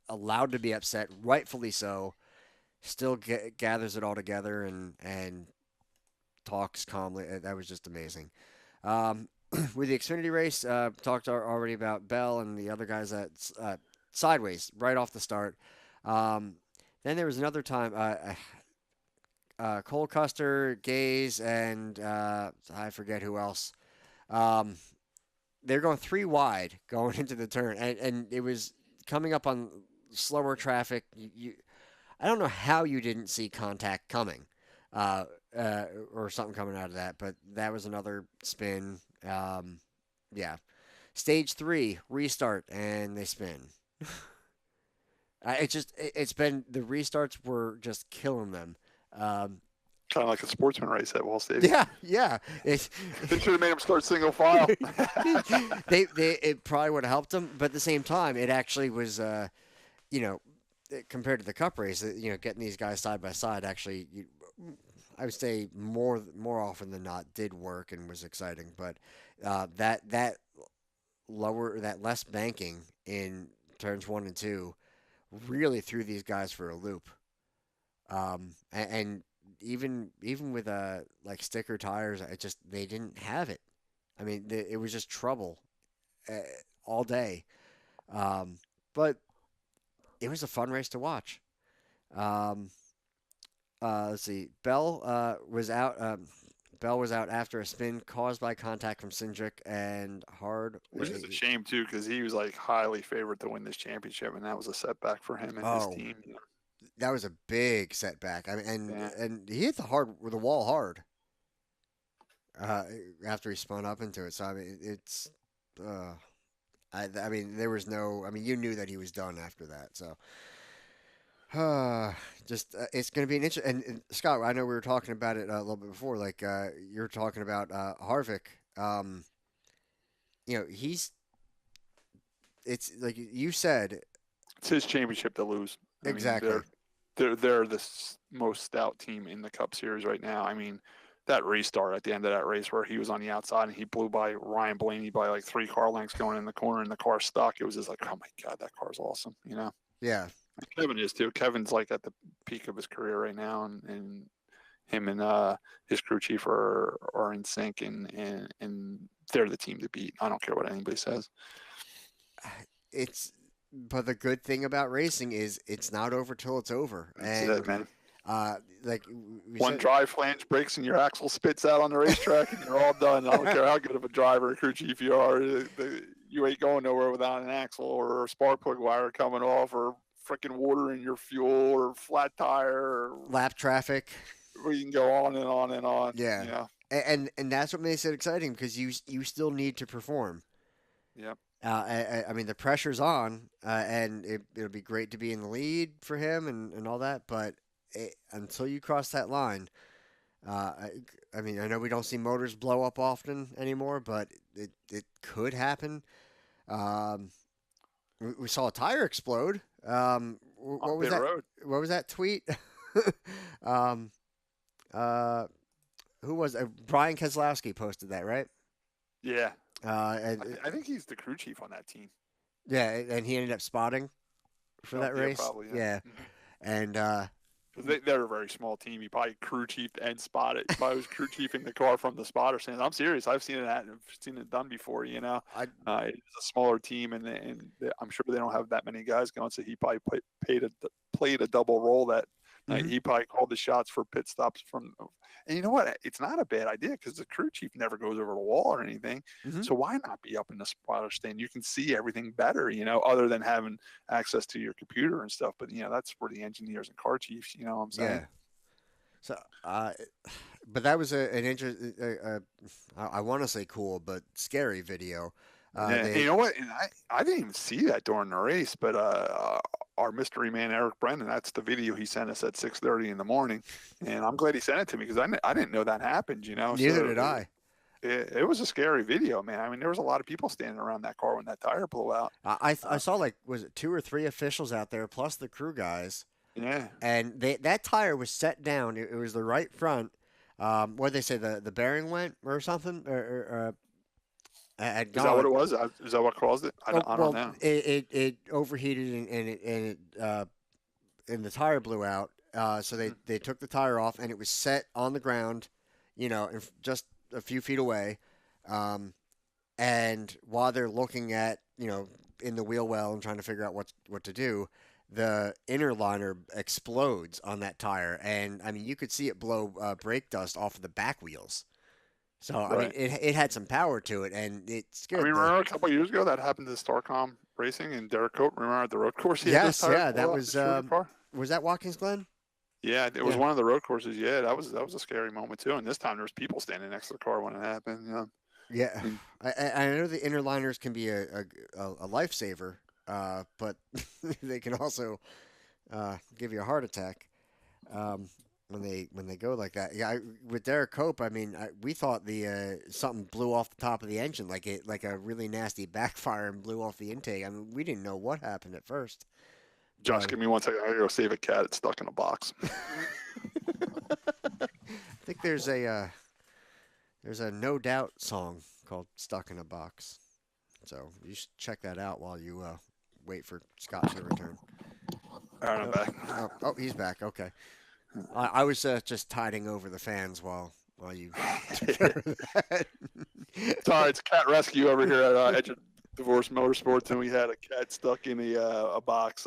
allowed to be upset, rightfully so. Still gathers it all together and talks calmly. That was just amazing. Um, with the Xfinity race, talked already about Bell and the other guys that sideways right off the start. Um, then there was another time. Cole Custer, Gaze, and I forget who else. Um, they're going three wide going into the turn, and it was coming up on slower traffic. I don't know how you didn't see contact coming, uh, or something coming out of that, but that was another spin. Yeah, stage three restart, and they spin. It's been the restarts were just killing them. Um, Kind of like a sportsman race at Wall Stadium. yeah. They should have made him start single file. It probably would have helped them, but at the same time, it actually was, compared to the Cup race, getting these guys side by side actually, I would say more often than not did work and was exciting. But that less banking in turns 1 and 2 really threw these guys for a loop. And even with like sticker tires, they didn't have it. I mean, it was just trouble uh, all day. But it was a fun race to watch. Um, let's see. Bell was out. Bell was out after a spin caused by contact from Cindric and Hard. Which is a shame too, because he was like highly favored to win this championship, and that was a setback for him and his team. That was a big setback. I mean, Yeah. and he hit the wall hard after he spun up into it. So I mean, it's. I mean, there was no. I mean, you knew that he was done after that. So, it's going to be an interesting. And Scott, I know we were talking about it a little bit before. Like you're talking about Harvick. He's. It's like you said. It's his championship to lose. Exactly. They're the most stout team in the Cup Series right now. I mean, that restart at the end of that race where he was on the outside and he blew by Ryan Blaney by like 3 car lengths going in the corner and the car stuck. It was just like, oh my God, that car's awesome. Yeah. Kevin is too. Kevin's like at the peak of his career right now, and him and his crew chief are in sync, and they're the team to beat. I don't care what anybody says. But the good thing about racing is it's not over till it's over. That's it, man. Like one dry flange breaks and your axle spits out on the racetrack, and you're all done. I don't care how good of a driver or crew chief you are. You ain't going nowhere without an axle or a spark plug wire coming off or freaking water in your fuel or flat tire or lap traffic. We can go on and on and on. Yeah. And that's what makes it exciting because you still need to perform. Yep. I mean, the pressure's on, and it'll be great to be in the lead for him and all that. But until you cross that line, I mean, I know we don't see motors blow up often anymore, but it could happen. Um, we saw a tire explode. On What was pit that? road. What was that tweet? um, uh, who was Brian Keselowski posted that, right? Yeah. And I think he's the crew chief on that team. yeah, and he ended up spotting for Oh, that yeah, race. probably. Yeah, Mhm. and 'Cause they're a very small team. He probably crew chiefed and spotted. He probably was crew chiefing the car from the spotter stand. I'm serious. I've seen I've seen it done before. I It's a smaller team, and I'm sure they don't have that many guys going. So he probably played a double role that night. Mhm. He probably called the shots for pit stops from. And you know what? It's not a bad idea because the crew chief never goes over the wall or anything. Mhm. So why not be up in the spotter stand? You can see everything better, other than having access to your computer and stuff. But that's for the engineers and car chiefs. You know what I'm saying? yeah. So but that was an interesting. I want to say cool, but scary video. Yeah, and you They know what? And I didn't even see that during the race, but our mystery man Eric Brennan, that's the video he sent us at 6:30 in the morning, and I'm glad he sent it to me because I didn't know that happened. neither So did I. it was a scary video, man. I mean, there was a lot of people standing around that car when that tire blew out. I saw like was it 2 or 3 officials out there plus the crew guys, Yeah, and that tire was set down. It was the right front. What they say the bearing went or something or had is that what gone. it was? Is that what caused it? Oh, I don't well, know. it overheated and the tire blew out. So they took the tire off and it was set on the ground, just a few feet away. And while they're looking at, in the wheel well and trying to figure out what to do, the inner liner explodes on that tire, and I mean you could see it blow brake dust off of the back wheels. So I mean Right. it had some power to it, and it I scared mean, the. remember a couple of years ago that happened to Starcom Racing and Derek Cope. Remember at the road course he had those Yes, tires yeah, blow that out was his shooter car? was that Watkins Glen? Yeah, it was Yeah. one of the road courses. Yeah, that was a scary moment too. And this time there was people standing next to the car when it happened. Yeah, Mm. I know the inner liners can be a lifesaver, but they can also give you a heart attack when they go like that. Yeah, with Derek Cope, I mean, we thought the something blew off the top of the engine, like a really nasty backfire and blew off the intake. I mean, we didn't know what happened at first. Josh, But give me 1 second. I gotta go save a cat. It's stuck in a box. I think there's a No Doubt song called "Stuck in a Box," so you should check that out while you wait for Scott to return. All right, I'm back. He's back. Okay. I was just tiding over the fans while you took care of that. Sorry, it's cat rescue over here at Edge of Divorce Motorsports, and we had a cat stuck in a box.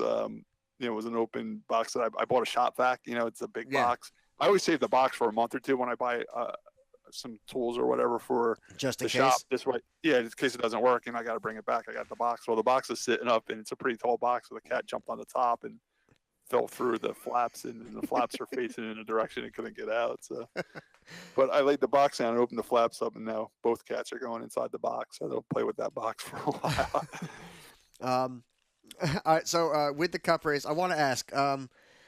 It was an open box that I bought a shop vac. It's a big Yeah. box. I always save the box for a month or two when I buy some tools or whatever for Just in the shop. case. This way, yeah, in case it doesn't work and I got to bring it back. I got the box. Well, the box is sitting up, and it's a pretty tall box. So the cat jumped on the top and fell through the flaps, and the flaps are facing in a direction it couldn't get out. So, but I laid the box down and opened the flaps up, and now both cats are going inside the box. So they'll play with that box for a while. Um, all right. So with the Cup race, I want to ask,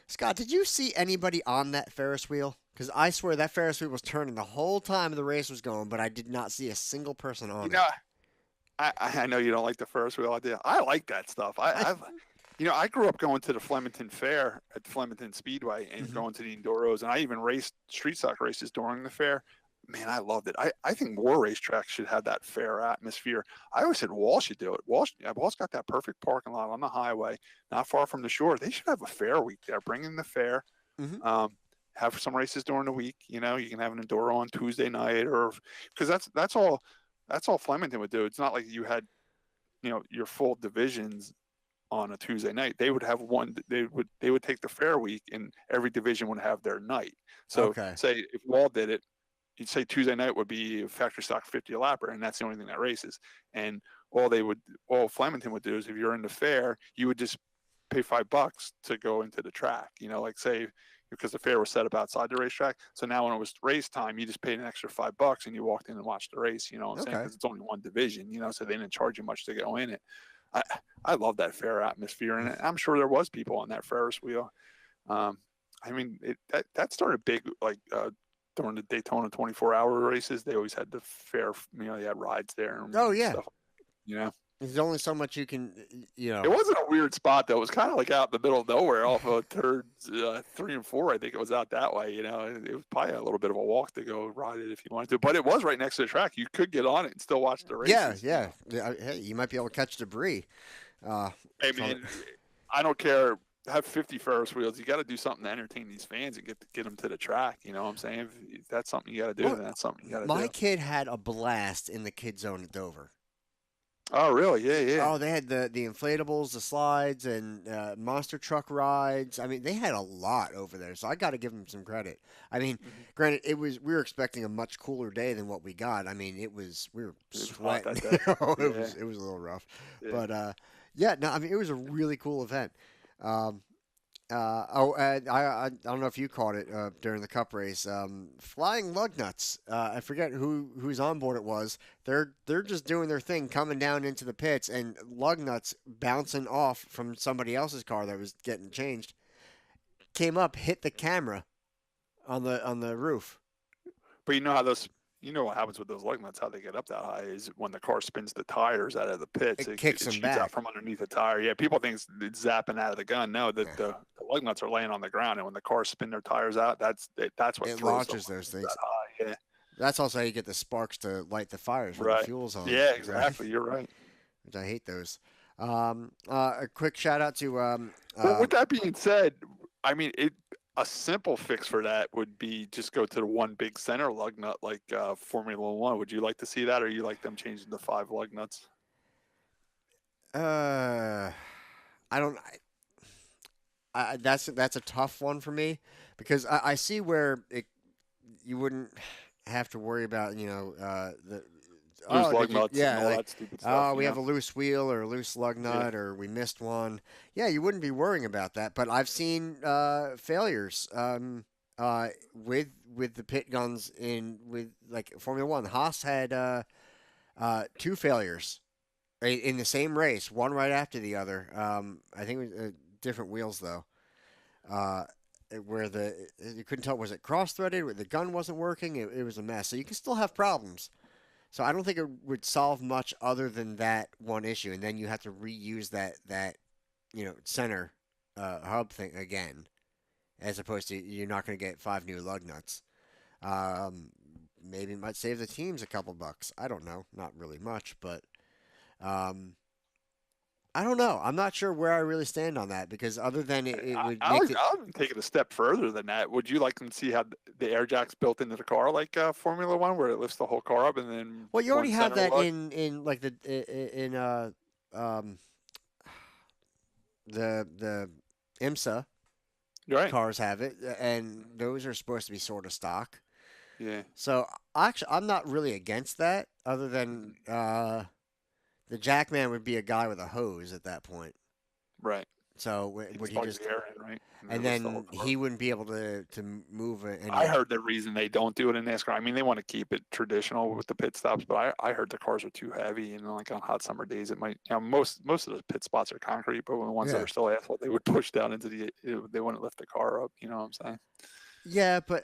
Scott, did you see anybody on that Ferris wheel? Because I swear that Ferris wheel was turning the whole time the race was going, but I did not see a single person on You it. know, I know you don't like the Ferris wheel idea. I like that stuff. I grew up going to the Flemington Fair at Flemington Speedway and going to the Enduros, and I even raced street stock races during the fair. Man, I loved it. I think more racetracks should have that fair atmosphere. I always said Wall should do it. Wall's got that perfect parking lot on the highway, not far from the shore. They should have a fair week there. Bring in the fair. Mhm. Have some races during the week. You can have an Enduro on Tuesday night, or because that's all Flemington would do. It's not like you had your full divisions on a Tuesday night. They would have one. They would take the fair week, and every division would have their night. So Okay. say if Wall did it, you'd say Tuesday night would be factory stock 50 lapper, and that's the only thing that races. And all Flemington would do is if you're in the fair, you would just pay $5 to go into the track. Like say because the fair was set up outside the racetrack. So now when it was race time, you just paid an extra $5 and you walked in and watched the race. You know what I'm saying? Okay. Because it's only one division. You know, so they didn't charge you much to go in it. I love that fair atmosphere, and I'm sure there was people on that Ferris wheel. I mean, that started big, like during the Daytona 24-hour races. They always had the fair, you know, they had rides there and Oh yeah. stuff. You know, There's only so much you can, you know. it wasn't a weird spot though. It was kind of like out in the middle of nowhere, off of third, 3 and 4. I think it was out that way. You know, it was probably a little bit of a walk to go ride it if you wanted to, but it was right next to the track. You could get on it and still watch the races. Yeah. Hey, you might be able to catch debris. Hey man, I don't care. Have 50 Ferris wheels. You got to do something to entertain these fans and get them to the track. You know what I'm saying? If that's something you got to do, then that's something you got to do. My kid had a blast in the kid zone at Dover. Oh, really? Yeah. Oh, they had the inflatables, the slides, and monster truck rides. I mean, they had a lot over there, so I got to give them some credit. I mean, granted, we were expecting a much cooler day than what we got. I mean, we were sweating. It was a little rough, Yeah. but yeah, no, I mean, it was a really cool event. I don't know if you caught it during the Cup race. Flying lug nuts. I forget whose on board it was. They're just doing their thing, coming down into the pits, and lug nuts bouncing off from somebody else's car that was getting changed. Came up, hit the camera on the roof. But you know what happens with those lug nuts, how they get up that high is when the car spins the tires out of the pits. It kicks them shoots back out from underneath the tire. Yeah, people think it's zapping out of the gun. No, the lug nuts are laying on the ground, and when the cars spin their tires out, that's what It throws launches them those things. that high. Yeah. That's also how you get the sparks to light the fires when Right. the fuel's on. Yeah, exactly. You're right. Which I hate those. A quick shout out to Well, with that being said, I mean, a simple fix for that would be just go to the one big center lug nut like Formula One. Would you like to see that, or you like them changing to 5 lug nuts? I don't. That's a tough one for me because I see where you wouldn't have to worry about the Loose lug nuts yeah, and all like, that stupid stuff. we have a loose wheel or a loose lug nut or we missed one. Yeah, you wouldn't be worrying about that. But I've seen failures with the pit guns with like Formula One. Haas had 2 failures in the same race, one right after the other. I think it was different wheels though. Where you couldn't tell, was it cross-threaded, where the gun wasn't working? It was a mess. So you can still have problems. So I don't think it would solve much other than that one issue, and then you have to reuse that center hub thing again, as opposed to you're not going to get 5 new lug nuts. Maybe it might save the teams a couple bucks. I don't know, not really much, but I don't know. I'm not sure where I really stand on that because other than it would I make it. would take it a step further than that. Would you like to see how the air jack's built into the car like Formula One, where it lifts the whole car up and then? Well, you already one have center that lug? in like the IMSA Right. cars have it, and those are supposed to be sort of stock. Yeah. So actually, I'm not really against that, other than the jackman would be a guy with a hose at that point. Right. So He would he plugs just? the air in, right? And it lifts the whole then car. he wouldn't be able to move any. I heard the reason they don't do it in NASCAR. I mean, they want to keep it traditional with the pit stops, but I heard the cars are too heavy, and like on hot summer days, it might. Most of the pit spots are concrete, but when the ones that Yeah. are still asphalt, they would push down into they wouldn't lift the car up. You know what I'm saying? Yeah, but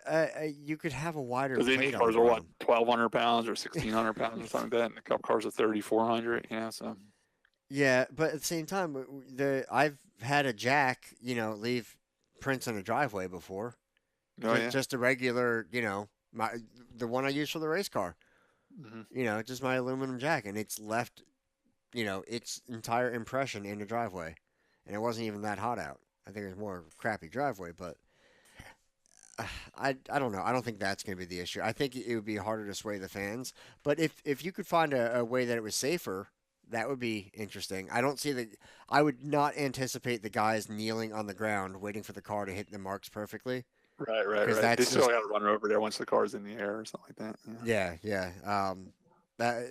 you could have a wider Because the plate Indy on cars the are what, ground. 1,200 pounds or 1,600 pounds or something like that, and the Cup cars are 3,400. You know, so. Yeah, but at the same time, I've had a jack, leave prints in a driveway before. Oh, yeah. Just a regular, the one I use for the race car. Mm-hmm. Just my aluminum jack, and it's left, its entire impression in the driveway, and it wasn't even that hot out. I think it was more of a crappy driveway, but I don't know. I don't think that's going to be the issue. I think it would be harder to sway the fans, but if you could find a way that it was safer, that would be interesting. I would not anticipate the guys kneeling on the ground waiting for the car to hit the marks perfectly. Right. Because They that's still just- got to run over there once the car's in the air or something like that. Yeah. Yeah. That.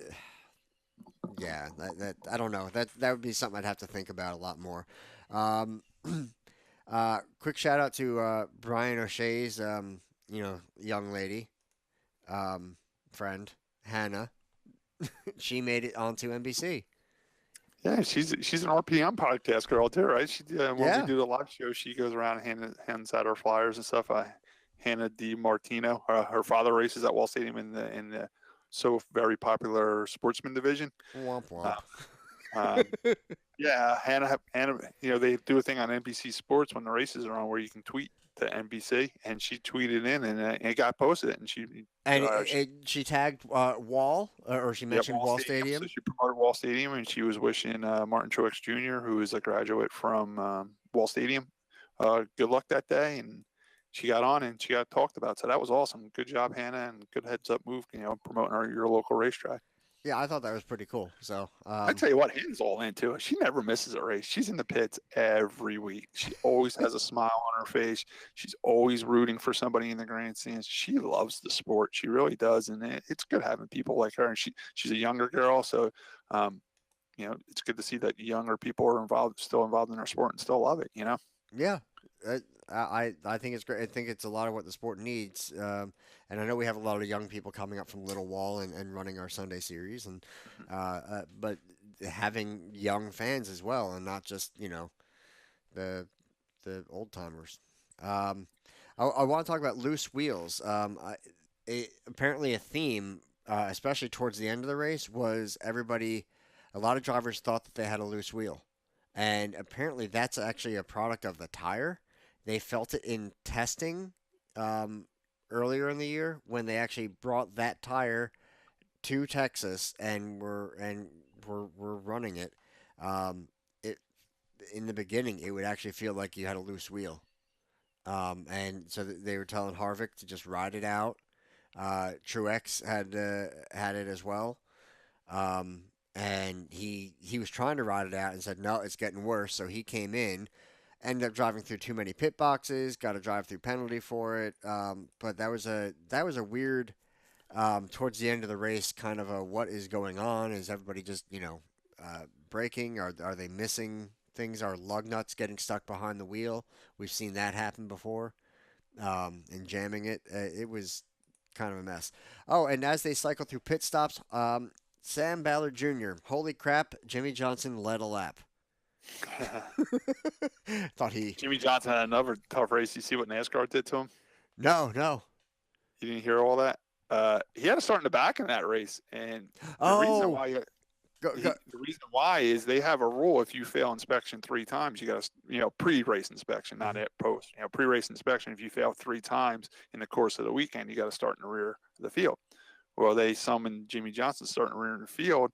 Yeah. That I don't know. That would be something I'd have to think about a lot more. Quick shout out to Brian O'Shea's, young lady, um, friend, Hannah. She made it onto NBC. Yeah, she's an RPM podcast girl too, right? When we Yeah. do the live show, she goes around and hands out her flyers and stuff. Hannah DiMartino, her father races at Wall Stadium in the so very popular Sportsman division. Womp Uh, womp. um, yeah, Hannah, they do a thing on NBC Sports when the races are on where you can tweet to NBC, and she tweeted in, and it got posted, and And she she tagged Wall, or she yeah, mentioned Wall Wall Stadium. So Stadium. she promoted Wall Stadium, and she was wishing Martin Truex Jr., who is a graduate from Wall Stadium, good luck that day. And she got on and she got talked about. So that was awesome. Good job, Hannah, and good heads up move. Promoting your local racetrack. Yeah, I thought that was pretty cool. So, I tell you what, Hannah's all into it. She never misses a race. She's in the pits every week. She always has a smile on her face. She's always rooting for somebody in the grandstands. She loves the sport. She really does, and it's good having people like her. And she's a younger girl, so it's good to see that younger people are still involved in our sport and still love it. yeah, uh, I think it's great. I think it's a lot of what the sport needs. And I know we have a lot of young people coming up from Little Wall and running our Sunday series, but having young fans as well, and not just the old timers. Um, I want to talk about loose wheels. Apparently, a theme, especially towards the end of the race, was a lot of drivers thought that they had a loose wheel. And apparently, that's actually a product of the tire. They felt it in testing um, earlier in the year when they actually brought that tire to Texas and were running it. It in the beginning, it would actually feel like you had a loose wheel. And so they were telling Harvick to just ride it out. Truex had it as well. Um, and he was trying to ride it out and said, no, it's getting worse. So he came in, ended up driving through too many pit boxes, got a drive-through penalty for it. But that was a weird towards the end of the race, kind of a what is going on? Is everybody just braking? Are they missing things? Are lug nuts getting stuck behind the wheel? We've seen that happen before, and jamming it. It was kind of a mess. Oh, and as they cycle through pit stops, Sam Ballard Jr. Holy crap! Jimmy Johnson led a lap. Thought he. Jimmy Johnson had another tough race. You see what NASCAR did to him? No, no. You didn't hear all that? He had to start in the back in that race, and the reason Oh, why go, go. the reason why is they have a rule: if you fail inspection 3 times, you got to, pre-race inspection, not Mhm. at post. Pre-race inspection. If you fail 3 times in the course of the weekend, you got to start in the rear of the field. Well, they summoned Jimmy Johnson starting rear in the field,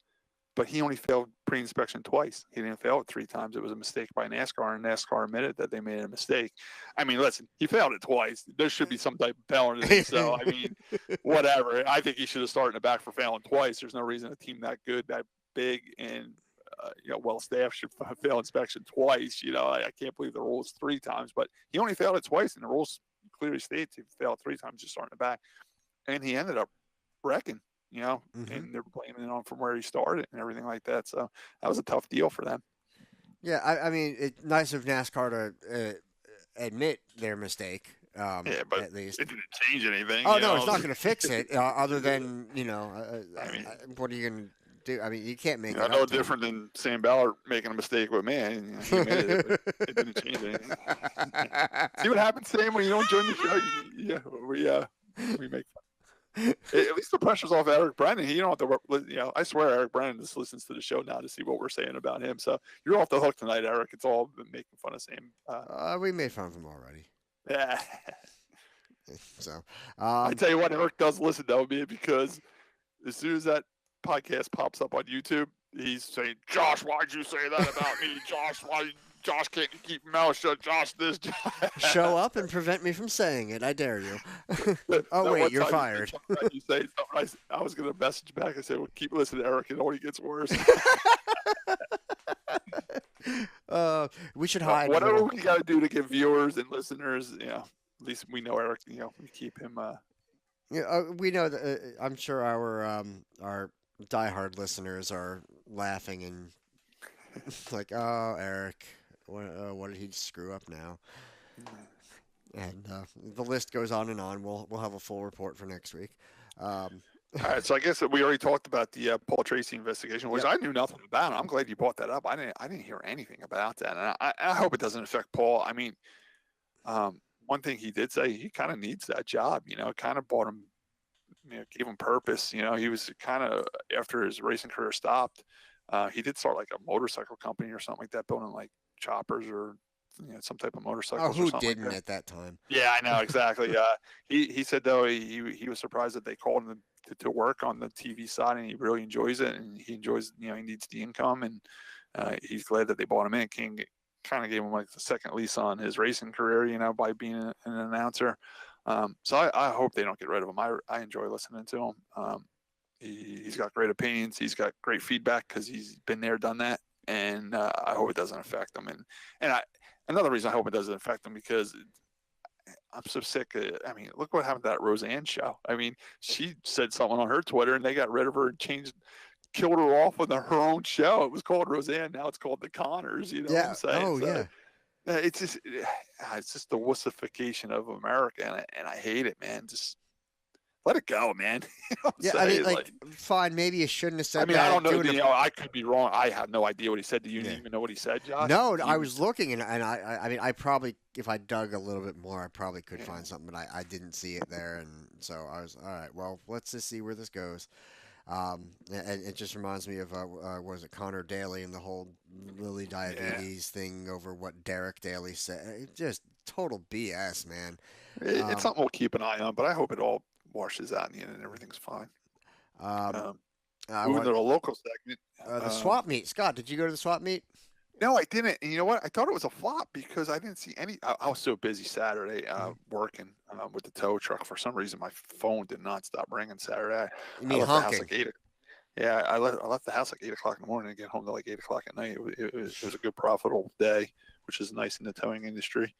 but he only failed pre-inspection twice. He didn't fail it 3 times. It was a mistake by NASCAR, and NASCAR admitted that they made a mistake. I mean, listen, he failed it twice. There should be some type of penalty. So, I mean, whatever. I think he should have started in the back for failing twice. There's no reason a team that good, that big, and well-staffed should fail inspection twice. I can't believe the rule is 3 times, but he only failed it twice, and the rules clearly states if you fail it 3 times, you start in the back. And he ended up wrecking, Mhm. and they're blaming it on from where he started and everything like that. So that was a tough deal for them. Yeah, I mean, it's nice of NASCAR to admit their mistake, Yeah, but at least. it didn't change anything. Oh no, it's not going to fix it. Other than I mean, what are you going to do? I mean, you can't make it no up to 'em. different than Sam Ballard making a mistake with man. He admitted it, but it didn't change anything. See what happens, Sam, when you don't join the show? We make fun. At least the pressure's off Eric Brennan. You don't have to work. I swear Eric Brennan just listens to the show now to see what we're saying about him. So you're off the hook tonight, Eric. It's all been making fun of Sam. We made fun of him already. Yeah. So, I tell you what, Eric does listen to me because as soon as that podcast pops up on YouTube, he's saying, "Josh, why'd you say that about me? Josh, why? Josh can't keep your mouth shut. Josh, this." show up and prevent me from saying it. I dare you. Oh That wait, one you're time fired. You say something, I was going to message back and say, "Well, keep listening to Eric. It only gets worse." We should hide. Whatever we got to do to get viewers and listeners, at least we know Eric. We keep him. We know that. I'm sure our diehard listeners are laughing and like, oh, Eric. What did he screw up now? And the list goes on and on. We'll have a full report for next week. All right, so I guess that we already talked about the Paul Tracy investigation, which Yep. I knew nothing about. I'm glad you brought that up. I didn't hear anything about that, and I hope it doesn't affect Paul. I mean, one thing he did say, he kind of needs that job. It kind of brought him, gave him purpose. He was kind of, after his racing career stopped, he did start like a motorcycle company or something like that, building like choppers or some type of Oh, motorcycles or who something didn't like that. at that time? Yeah, I know exactly. He said though he was surprised that they called him to work on the TV side, and he really enjoys it, and he enjoys he needs the income, and he's glad that they bought him in. King kind of gave him like the second lease on his racing career, by being an announcer. So I hope they don't get rid of him. I enjoy listening to him. He's got great opinions. He's got great feedback because he's been there, done that, and I hope it doesn't affect him. And another reason I hope it doesn't affect him because I'm so sick of, I mean, look what happened to that Roseanne show. I mean, she said something on her Twitter and they got rid of her and killed her off with her own show. It was called Roseanne. Now it's called The Connors. You know what Yeah. I'm saying? Oh, So, yeah. it's just the wussification of America. And I hate it, man. Just let it go, man. You know what I'm Yeah, I mean, saying? like, fine, maybe you shouldn't have said I mean, that. I don't know. doing I could be wrong. I have no idea what he said. Do you Yeah. even know what he said, Josh? No, Do I you- was looking, and I mean, I probably, if I dug a little bit more, I probably could find something, but I didn't see it there, and so I was, all right, well, let's just see where this goes. And it just reminds me of, what was it, Connor Daly and the whole Lily Diabetes thing over what Derek Daly said. It just total BS, man. It's something we'll keep an eye on, but I hope it all washes out in the end and everything's fine. I Moving want, to the local segment. the swap meet. Scott, did you go to the swap meet? No, I didn't. And you know what? I thought it was a flop because I didn't see any. I was so busy Saturday working with the tow truck. For some reason, my phone did not stop ringing Saturday. You I mean left the house honking? like 8. Yeah, I left the house like 8 o'clock in the morning and get home to like 8 o'clock at night. It was a good profitable day, which is nice in the towing industry.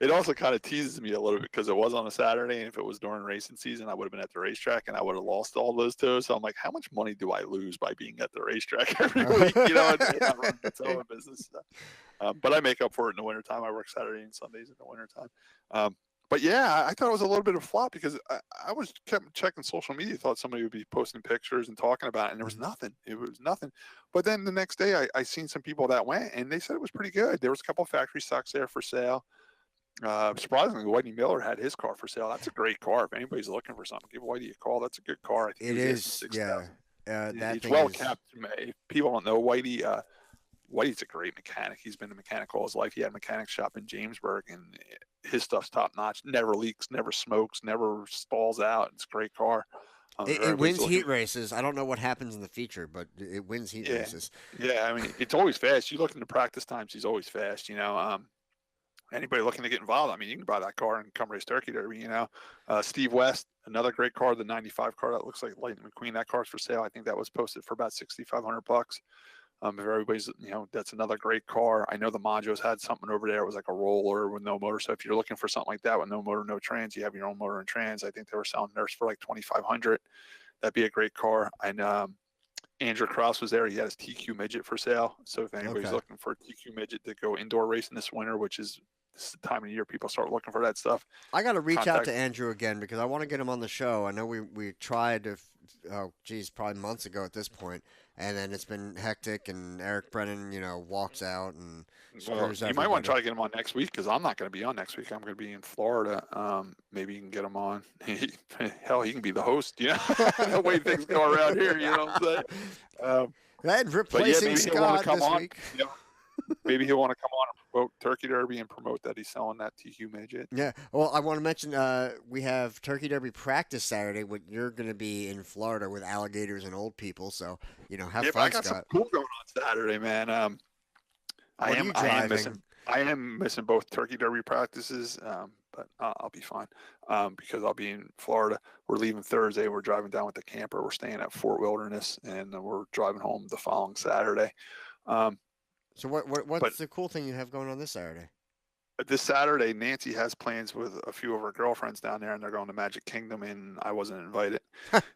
It also kind of teases me a little bit because it was on a Saturday, and if it was during racing season, I would have been at the racetrack and I would have lost all those tows. So I'm like, how much money do I lose by being at the racetrack every week? And not running the towing business. But I make up for it in the wintertime. I work Saturday and Sundays in the wintertime. But yeah, I thought it was a little bit of a flop because I was kept checking social media, thought somebody would be posting pictures and talking about it, and there was nothing. It was nothing. But then the next day, I seen some people that went, and they said it was pretty good. There was a couple of factory stocks there for sale. Surprisingly, Whitey Miller had his car for sale. That's a great car. If anybody's looking for something, give Whitey a call. That's a good car. I think It he was is, asking yeah. 6,000. That It's thing well is. kept. If people don't know Whitey. Whitey's a great mechanic. He's been a mechanic all his life. He had a mechanic shop in Jamesburg, and his stuff's top notch. Never leaks, never smokes, never stalls out. It's a great car. It wins heat races. I don't know what happens in the feature, but it wins heat races. Yeah, I mean, it's always fast. You look into practice times, he's always fast. Anybody looking to get involved, I mean, you can buy that car and come race Turkey Derby. Steve West, another great car, the '95 car that looks like Lightning McQueen. That car's for sale. I think that was posted for about $6,500. If everybody's, that's another great car. I know the Monjos had something over there. It was like a roller with no motor. So if you're looking for something like that with no motor, no trans, you have your own motor and trans. I think they were selling theirs for like $2,500. That'd be a great car. And Andrew Krause was there. He had his TQ midget for sale. So if anybody's looking for a TQ midget to go indoor racing this winter, this is the time of year people start looking for that stuff. I got to reach out to Andrew again because I want to get him on the show. I know we tried to, probably months ago at this point, and then it's been hectic. And Eric Brennan, walks out and screws you might want to try to get him on next week because I'm not going to be on next week. I'm going to be in Florida. Maybe you can get him on. Hell, he can be the host. The way things go around here. You know what I'm saying? And replacing Scott this week. Maybe he'll want to come on and promote Turkey Derby and promote that he's selling that TQ midget. Yeah. Well, I want to mention we have Turkey Derby practice Saturday. You're going to be in Florida with alligators and old people, so have fun, I got Scott. some cool going on Saturday, man. I am missing both Turkey Derby practices, but I'll be fine because I'll be in Florida. We're leaving Thursday. We're driving down with the camper. We're staying at Fort Wilderness, and we're driving home the following Saturday. So what's the cool thing you have going on this Saturday? This Saturday, Nancy has plans with a few of her girlfriends down there, and they're going to Magic Kingdom, and I wasn't invited.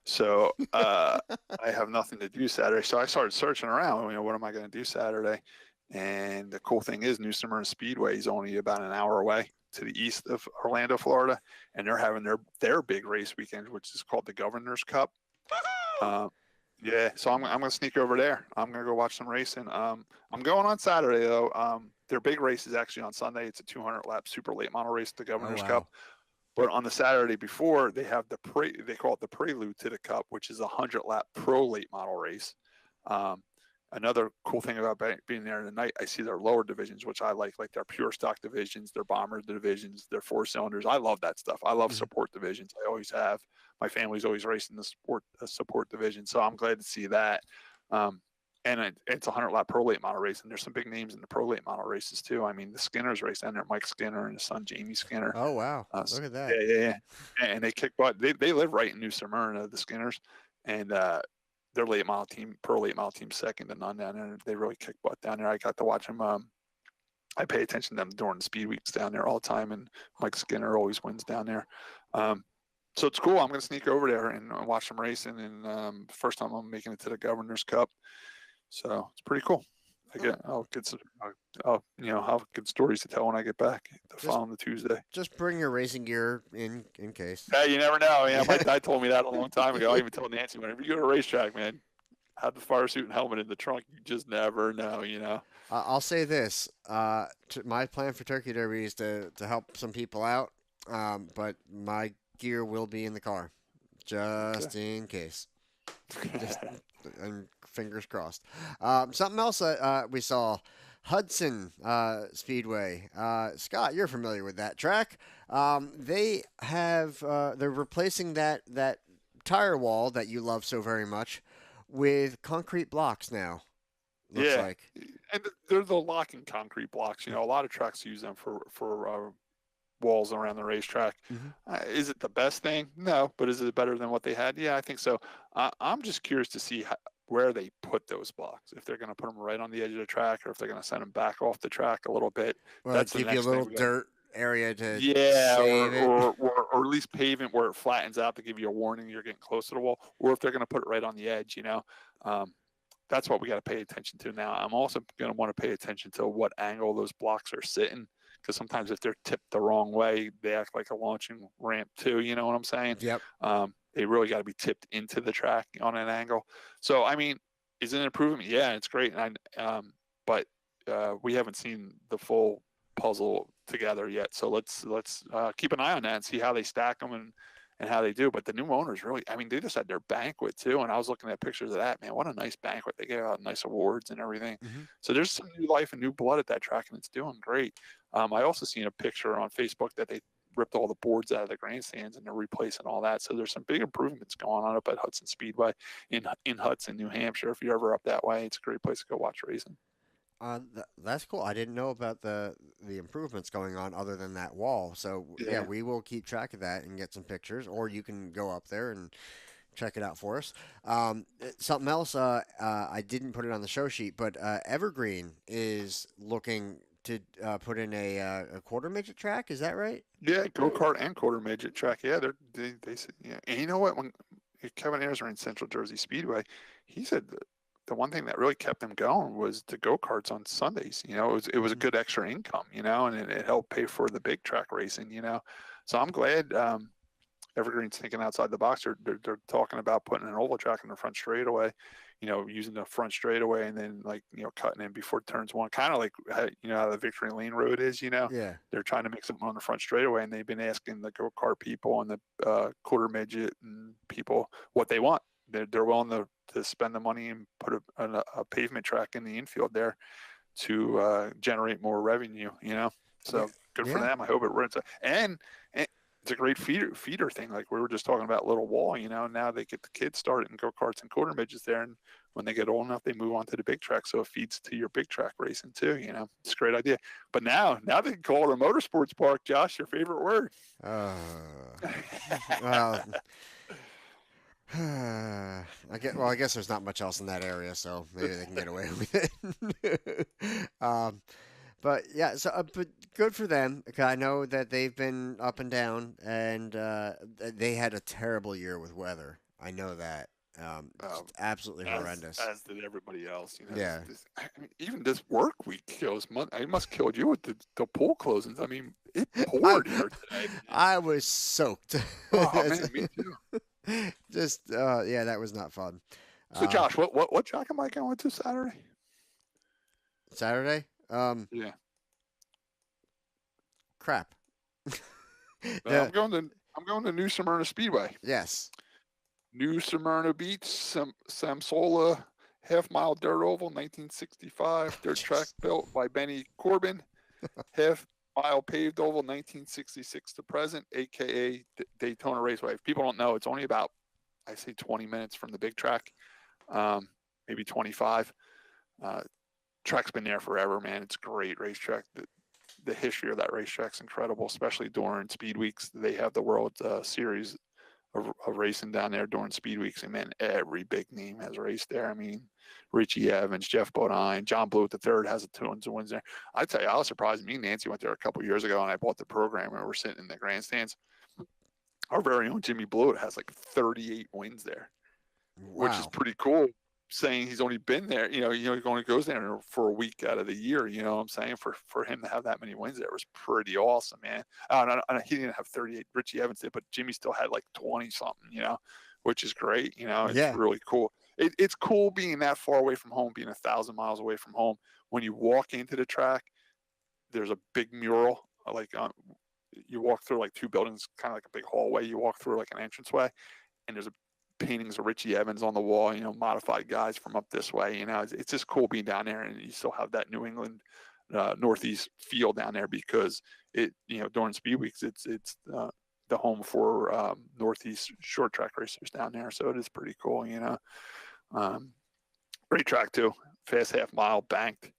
So I have nothing to do Saturday. So I started searching around. What am I going to do Saturday? And the cool thing is, New Smyrna Speedway is only about an hour away to the east of Orlando, Florida, and they're having their big race weekend, which is called the Governor's Cup. Yeah, so I'm gonna sneak over there. I'm gonna go watch some racing. I'm going on Saturday though. Their big race is actually on Sunday. It's a 200 lap super late model race, the Oh Governor's wow. Cup. But on the Saturday before, they have they call it the prelude to the Cup, which is a 100 lap pro late model race. Um, Another cool thing about being there tonight, I see their lower divisions, which I like their pure stock divisions, their bomber divisions, their 4 cylinders. I love that stuff. I love Mhm. support divisions. I always have. My family's always racing the support division, so I'm glad to see that. And it's a 100 lap pro late model race, and there's some big names in the pro late model races too. I mean, the Skinners race down there, Mike Skinner and his son Jamie Skinner. Oh wow. Look at that. Yeah. And they kick butt. They live right in New Smyrna, the Skinners, and their late model team, pro late model team, second to none down there. They really kick butt down there. I got to watch them. I pay attention to them during the speed weeks down there all the time, and Mike Skinner always wins down there. So it's cool. I'm going to sneak over there and watch them racing. And first time I'm making it to the Governor's Cup, so it's pretty cool. I'll get some, I'll have good stories to tell when I get back the following Tuesday. Just bring your racing gear in case. Yeah, you never know. Yeah, my dad told me that a long time ago. I even told Nancy, whenever you go to a racetrack, man, have the fire suit and helmet in the trunk. You just never know, I'll say this: my plan for Turkey Derby is to help some people out, but my gear will be in the car, just in case. Just and fingers crossed. Something else we saw. Hudson Speedway. Scott, you're familiar with that track. They're replacing that tire wall that you love so very much with concrete blocks now. Looks Yeah, like. and they're the locking concrete blocks. A lot of tracks use them for walls around the racetrack. Mhm. Is it the best thing? No, but is it better than what they had? Yeah, I think so. I'm just curious to see where they put those blocks. If they're going to put them right on the edge of the track, or if they're going to send them back off the track a little bit. Well, That's the give you a next little thing. dirt area to Yeah, save it. or at least pavement where it flattens out to give you a warning you're getting close to the wall, or if they're going to put it right on the edge, that's what we got to pay attention to now. I'm also going to want to pay attention to what angle those blocks are sitting, because sometimes if they're tipped the wrong way, they act like a launching ramp too. You know what I'm saying? Yep. They really got to be tipped into the track on an angle. So, I mean, is it an improvement? Yeah, it's great. But we haven't seen the full puzzle together yet. So let's keep an eye on that and see how they stack them and how they do. But the new owners really, I mean, they just had their banquet too. And I was looking at pictures of that, man, what a nice banquet. They gave out nice awards and everything. Mhm. So there's some new life and new blood at that track, and it's doing great. I also seen a picture on Facebook that they ripped all the boards out of the grandstands and they're replacing all that. So there's some big improvements going on up at Hudson Speedway in Hudson, New Hampshire. If you're ever up that way, it's a great place to go watch racing. That's cool. I didn't know about the improvements going on other than that wall. So Yeah. we will keep track of that and get some pictures, or you can go up there and check it out for us. Something else, I didn't put it on the show sheet, but Evergreen is looking to put in a quarter midget track. Is that right? Yeah, go kart and quarter midget track. Yeah, they said, yeah. And you know what? When Kevin Ayers ran Central Jersey Speedway, he said the one thing that really kept them going was the go karts on Sundays. It was a good extra income. And it helped pay for the big track racing. So I'm glad Evergreen's thinking outside the box. They're talking about putting an oval track in the front straightaway. Using the front straightaway and then cutting in before turns one, kind of like how the Victory Lane Road is. Yeah. They're trying to make something on the front straightaway, and they've been asking the go kart people and the quarter midget and people what they want. They're willing to spend the money and put a pavement track in the infield there to generate more revenue. So good for them. I hope it runs. And it's a great feeder thing. Like we were just talking about Little Wall, now they get the kids started in go-karts and quarter midgets there. And when they get old enough, they move on to the big track. So it feeds to your big track racing too. It's a great idea. But now they can call it a motorsports park. Josh, your favorite word. Well, I guess there's not much else in that area, so maybe they can get away with it. But yeah, but good for them, because I know that they've been up and down, and they had a terrible year with weather. I know that. Just absolutely horrendous. as did everybody else. Yeah. I mean, even this work week kills. I must killed you with the pool closings. I mean, it I poured here today. I was soaked. Oh man, me too. Just yeah, that was not fun. So Josh, what track am I going to Saturday? Saturday? Yeah, Crap. I'm going to New Smyrna Speedway. Yes. New Smyrna Beach, Samsola half-mile dirt oval, 1965. Dirt track built by Benny Corbin. Half-mile paved oval, 1966 to present, a.k.a. Daytona Raceway. If people don't know, it's only about, I say 20 minutes from the big track, maybe 25. Track's been there forever, man. It's a great racetrack. The history of that racetrack's incredible, especially during speed weeks. They have the World Series of racing down there during speed weeks, and man, every big name has raced there. I mean, Richie Evans, Jeff Bodine, John Blewett III has tons of wins there. I tell you, I was surprised. Me and Nancy went there a couple years ago, and I bought the program, and we're sitting in the grandstands. Our very own Jimmy Blewett has like 38 wins there, which is pretty cool. Saying he's only been there, he only goes there for a week out of the year. You know what I'm saying? For him to have that many wins there was pretty awesome, man. He didn't have 38. Richie Evans did, but Jimmy still had like 20 something, which is great. It's really cool. It's cool being that far away from home, being 1,000 miles away from home. When you walk into the track, there's a big mural. You walk through like two buildings, kind of like a big hallway. You walk through like an entranceway, and there's paintings of Richie Evans on the wall, modified guys from up this way. It's just cool being down there, and you still have that New England Northeast feel down there because during speed weeks, it's the home for Northeast short track racers down there. So it is pretty cool, great track too. Fast half mile, banked,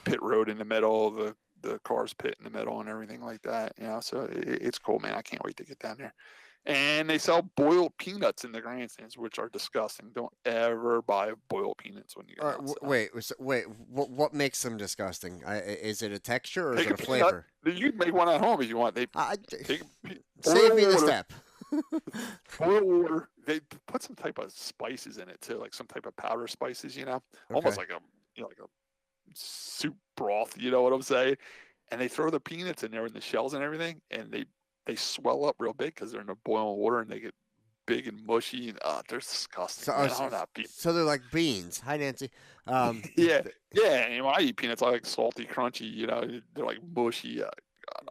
pit road in the middle, the cars pit in the middle and everything like that. So it's cool, man. I can't wait to get down there. And they sell boiled peanuts in the grandstands, which are disgusting. Don't ever buy boiled peanuts when you go outside. Wait. What makes them disgusting? Is it a texture or is it a peanut. flavor? You can make one at home if you want. Save me the step. Boil water. They put some type of spices in it too, like some type of powder spices. Almost like a soup broth. You know what I'm saying? And they throw the peanuts in there and the shells and everything, and they swell up real big because they're in the boiling water and they get big and mushy and they're disgusting. So they're like beans. Hi, Nancy. Yeah. And when I eat peanuts, I like salty, crunchy. They're like mushy. I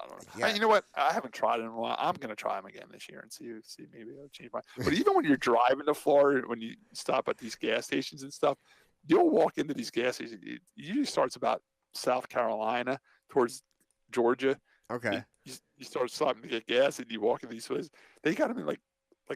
don't know. Yeah. You know what? I haven't tried it in a while. I'm gonna try them again this year and see maybe I'll change my. But even when you're driving to Florida, when you stop at these gas stations and stuff, you'll walk into these gas stations. It usually starts about South Carolina towards Georgia. Okay. You start stopping to get gas, and you walk in these places. They got them in like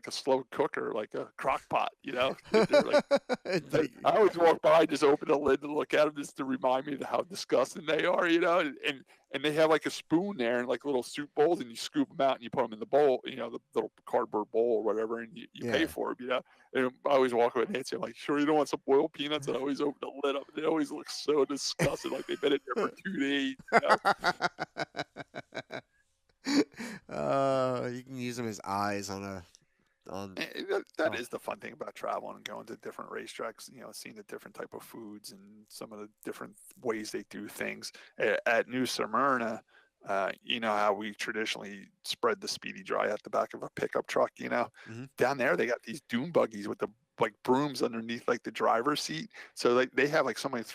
a slow cooker, like a crock pot. Like, I always walk by, just open the lid to look at them, just to remind me of how disgusting they are. And they have like a spoon there and like little soup bowls, and you scoop them out and you put them in the bowl, the little cardboard bowl or whatever, and you pay for them. And I always walk away with Nancy. I'm like, sure, you don't want some boiled peanuts? And I always open the lid up, and they always look so disgusting, like they've been in there for 2 days. You can use them as eyes on. That is the fun thing about traveling and going to different racetracks. Seeing the different type of foods and some of the different ways they do things. At New Smyrna, how we traditionally spread the speedy dry at the back of a pickup truck. Mm-hmm. Down there they got these dune buggies with the like brooms underneath like the driver's seat. So they have like somebody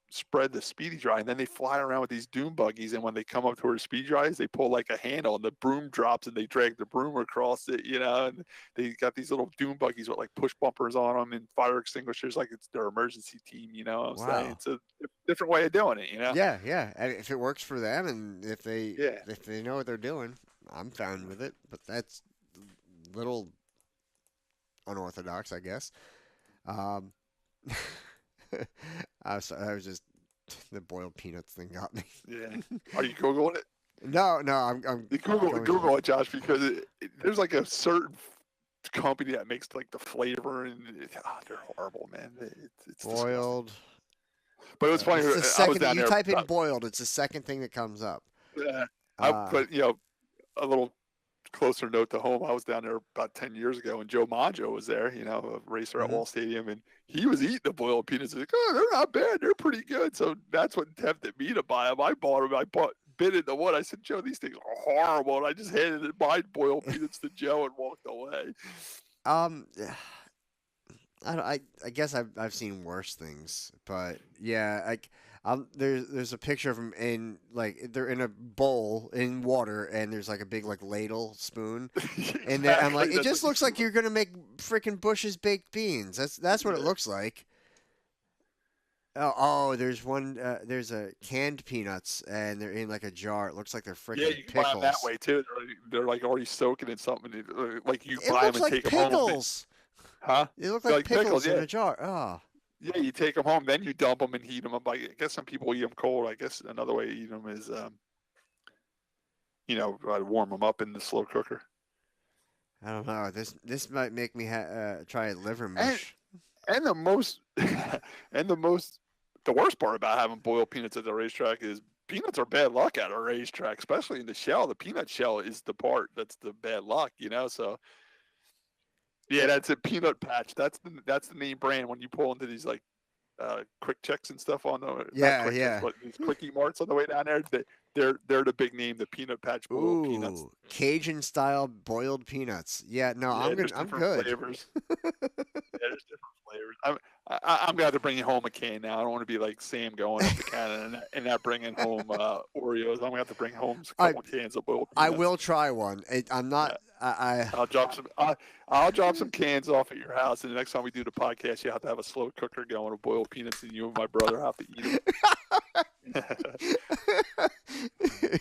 spread the speedy dry, and then they fly around with these dune buggies, and when they come up to where speedy dries, they pull like a handle and the broom drops and they drag the broom across it, and they got these little dune buggies with like push bumpers on them and fire extinguishers like it's their emergency team. What I'm saying? It's a different way of doing it. Yeah. And if it works for them, and if they know what they're doing, I'm fine with it. But that's a little unorthodox, I guess. I was just the boiled peanuts thing got me. Yeah. Are you googling it? No, I'm Google it, Josh, because there's like a certain company that makes like the flavor, and they're horrible, man. It's boiled. Disgusting. But it was funny. It's the second I was you type in boiled, it's the second thing that comes up. I put a little closer note to home, I was down there about 10 years ago, and Joe Maggio was there, a racer at Mhm. Wall Stadium, and he was eating the boiled peanuts. He's like, oh, they're not bad. They're pretty good. So that's what tempted me to buy them. I bought them. Bit into one. I said, Joe, these things are horrible. And I just handed my boiled peanuts to Joe and walked away. Um, I guess I've seen worse things, but yeah, there's a picture of them in like they're in a bowl in water, and there's like a big like ladle spoon, and I'm like, Exactly. it That's just what looks like you're gonna make freaking Bush's baked beans. That's what it looks like. There's one. There's a canned peanuts, and they're in like a jar. It looks like they're Yeah, freaking you can buy them that pickles. way too. They're like already soaking in something. Like you It buy them looks and like take them home. pickles. Huh? They look They're like like pickles, pickles in yeah. a jar. Oh. Yeah, you take them home, then you dump them and heat them up. I guess some people eat them cold. I guess another way to eat them is, warm them up in the slow cooker. I don't know. This might make me try liver And mush. and the most the worst part about having boiled peanuts at the racetrack is peanuts are bad luck at a racetrack, especially in the shell. The peanut shell is the part that's the bad luck, So yeah, that's a peanut patch. That's the name brand when you pull into these like quick checks and stuff on the not Yeah, quick checks, yeah. but these quickie marts on the way down there. They're the big name, the peanut patch boiled peanuts. Ooh, Cajun style boiled peanuts. Yeah, no, Yeah, I'm good. there's I'm different good. flavors. Yeah, there's different flavors. I'm gonna have to bring you home a can now. I don't want to be like Sam going up to Canada and not bringing home Oreos. I'm gonna have to bring home a couple cans of boiled I peanuts. will try one. I'm not. Yeah. I I'll drop some cans off at your house, and the next time we do the podcast, you have to have a slow cooker going of boiled peanuts, and you and my brother have to eat them.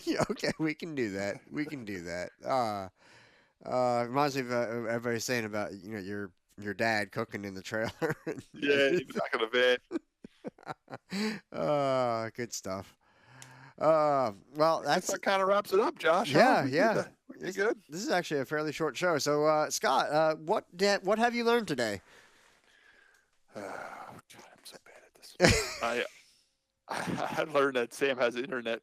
Yeah, okay, we can do that. We can do that. Reminds me of everybody saying about your dad cooking in the trailer. Yeah, in the back of the van. Good stuff. Well, I guess that's that kind of wraps it up, Josh. yeah, Huh? yeah. We did good. This is actually a fairly short show. So, Scott, what have you learned today? Oh, God, I'm so bad at this. I learned that Sam has internet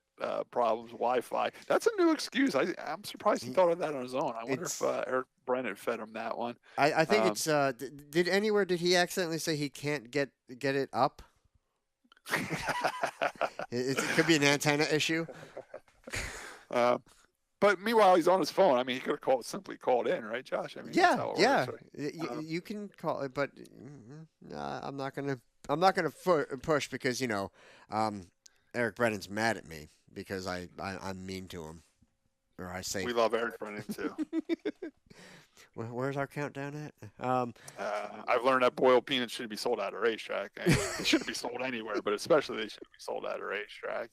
problems, Wi-Fi. That's a new excuse. I'm surprised he thought of that on his own. I wonder if Eric Brennan fed him that one. I think it's did he accidentally say he can't get it up? It could be an antenna issue. But meanwhile, he's on his phone. I mean, he could have simply called in, right, Josh? I mean, that's how it yeah. works, right? You can call it, but I'm not gonna push because Eric Brennan's mad at me because I'm mean to him, or I say We love Eric Brennan too. Where's our countdown at? I've learned that boiled peanuts shouldn't be sold at a racetrack. They shouldn't be sold anywhere, but especially they shouldn't be sold at a racetrack.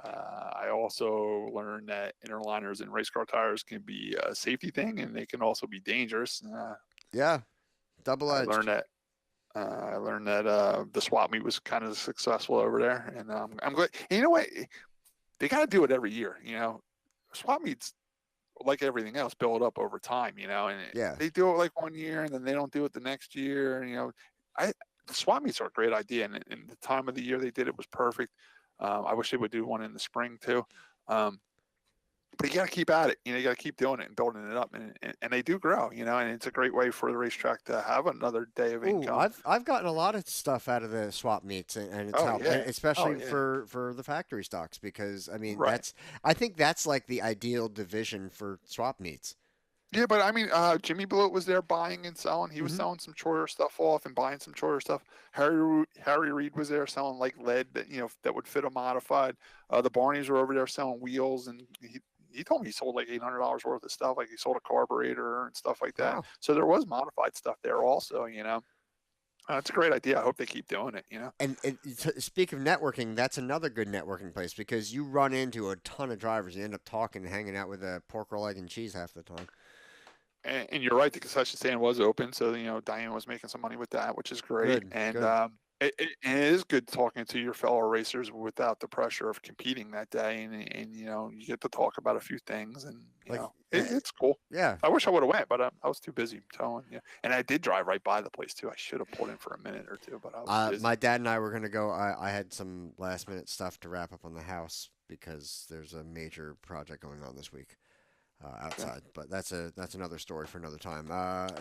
I also learned that inner liners and race car tires can be a safety thing, and they can also be dangerous. Yeah, double edged. I learned that the swap meet was kind of successful over there, and I'm glad. And you know what? They got to do it every year. Swap meets, like everything else, build up over time. And they do it like 1 year, and then they don't do it the next year. The swap meets are a great idea, and the time of the year they did it was perfect. I wish they would do one in the spring too. But you got to keep at it. You got to keep doing it and building it up, and they do grow. And it's a great way for the racetrack to have another day of income. I've gotten a lot of stuff out of the swap meets, and it's helped, and especially for the factory stocks because I mean I think that's like the ideal division for swap meets. Yeah, but I mean, Jimmy Blewett was there buying and selling. He was selling some Troyer stuff off and buying some Troyer stuff. Harry Reid was there selling like lead that would fit a modified. The Barneys were over there selling wheels, and he told me he sold like $800 worth of stuff. Like he sold a carburetor and stuff like that. Wow. So there was modified stuff there also. It's a great idea. I hope they keep doing it. And speak of networking, that's another good networking place because you run into a ton of drivers and end up talking and hanging out with a pork roll, egg, and cheese half the time. And you're right, the concession stand was open, so Diane was making some money with that, which is great. It is good talking to your fellow racers without the pressure of competing that day, and you get to talk about a few things, and it's cool. Yeah, I wish I would have went, but I was too busy towing. Yeah, and I did drive right by the place too. I should have pulled in for a minute or two, but I was busy. My dad and I were gonna go. I had some last minute stuff to wrap up on the house because there's a major project going on this week. outside. But that's another story for another time.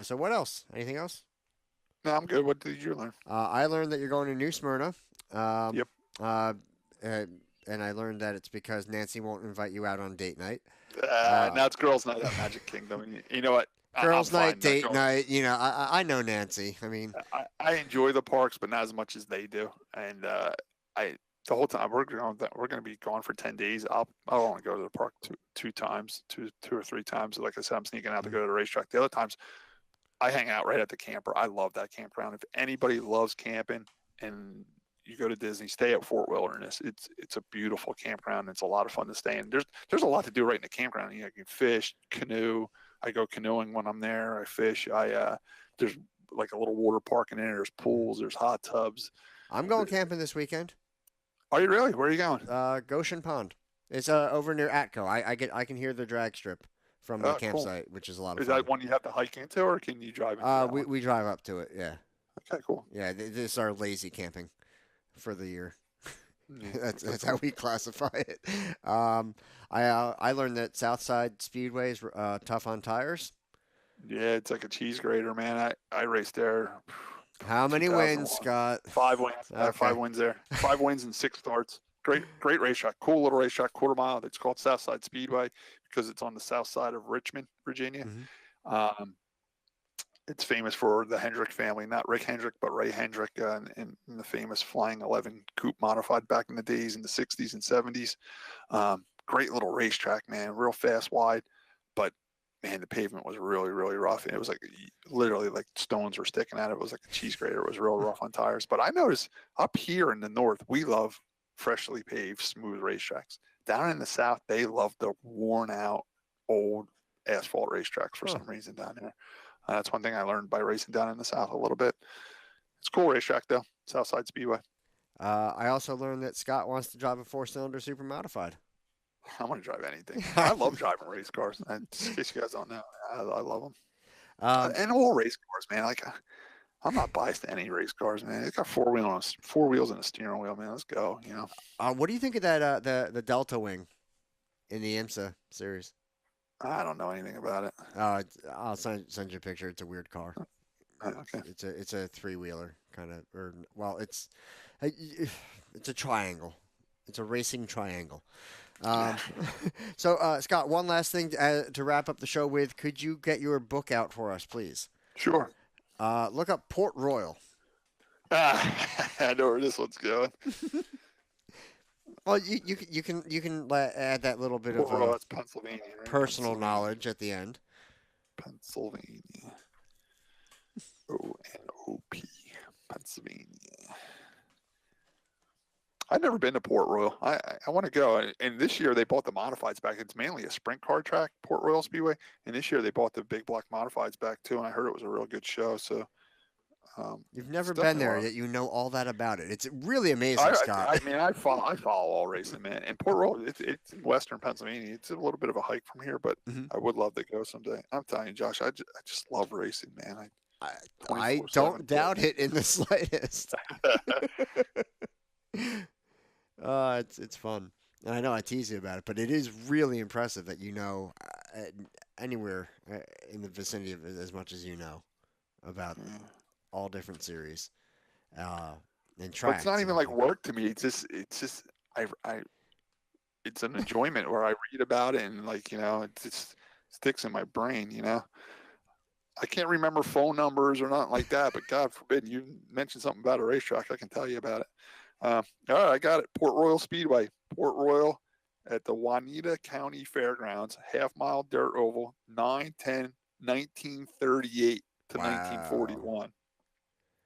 So what else? Anything else? No, I'm good. What did you learn? I learned that you're going to New Smyrna. Yep. Uh, and I learned that it's because Nancy won't invite you out on date night. Now it's girls' night at Magic Kingdom. And you know what? Girls' I'm fine night, not date going. night. I know Nancy. I mean, I enjoy the parks, but not as much as they do. And I the whole time we're going to be gone for 10 days. I'll only go to the park two or three times. Like I said, I'm sneaking out to go to the racetrack. The other times I hang out right at the camper. I love that campground. If anybody loves camping and you go to Disney, stay at Fort Wilderness. It's a beautiful campground. It's a lot of fun to stay in. There's a lot to do right in the campground. You can fish, canoe. I go canoeing when I'm there. I fish. There's like a little water park in there. There's pools. There's hot tubs. I'm going camping this weekend. Are you really? Where are you going? Goshen Pond. It's over near Atco. I can hear the drag strip from the Oh, cool. campsite, which is a lot of Is fun. that one you have to hike into, or can you drive into that one? We drive up to it. Yeah. Okay, cool. Yeah. This is our lazy camping for the year. Yeah, That's how we classify it. I learned that Southside Speedway is tough on tires. Yeah, it's like a cheese grater, man. I raced there. How many 2001. wins, Scott? 5 wins. I have 5 Okay. wins there. 5 wins and 6 starts. Great racetrack. Cool little racetrack, quarter mile. It's called Southside Speedway because it's on the south side of Richmond, Virginia. It's famous for the Hendrick family, not Rick Hendrick, but Ray Hendrick, and the famous Flying 11 coupe modified back in the days in the 60s and 70s. Great little racetrack, man. Real fast, wide, but man, the pavement was really, really rough. It was like literally like stones were sticking out of it. It was like a cheese grater. It was real rough on tires. But I noticed up here in the north, we love freshly paved, smooth racetracks. Down in the south, they love the worn out, old asphalt racetracks for some reason down there. That's one thing I learned by racing down in the south a little bit. It's a cool racetrack though, Southside Speedway. I also learned that Scott wants to drive a 4-cylinder super modified. I want to drive anything. I love driving race cars. In case you guys don't know, I love them. And all race cars, man. Like I'm not biased to any race cars, man. It's got 4 wheels and a steering wheel, man. Let's go. What do you think of that the Delta Wing in the IMSA series? I don't know anything about it. I'll send you a picture. It's a weird car. Okay. It's a 3-wheeler kind of, it's a triangle. It's a racing triangle. So Scott, one last thing to wrap up the show with. Could you get your book out for us, please? Sure. Look up Port Royal. I know where this one's going. Well, you can add that little bit Port Royal, of that's Pennsylvania, right? personal knowledge at the end. Pennsylvania. ONOP. Pennsylvania. I've never been to Port Royal. I want to go. And this year they bought the modifieds back. It's mainly a sprint car track, Port Royal Speedway. And this year they bought the big block modifieds back too. And I heard it was a real good show. So you've never been there, yet you know all that about it. It's really amazing, Scott. I mean, I follow all racing, man. And Port Royal, it's in western Pennsylvania. It's a little bit of a hike from here, but I would love to go someday. I'm telling you, Josh, I just love racing, man. I don't doubt it in the slightest. It's fun. And I know I tease you about it, but it is really impressive that you know anywhere in the vicinity of it as much as you know about all different series and tracks. But it's not even like work to me. It's just it's an enjoyment where I read about it and it just sticks in my brain. I can't remember phone numbers or nothing like that, but God forbid you mention something about a racetrack, I can tell you about it. All right, I got it. Port Royal Speedway. Port Royal at the Juanita County Fairgrounds, half-mile dirt oval, 9/10/1938 to 1941.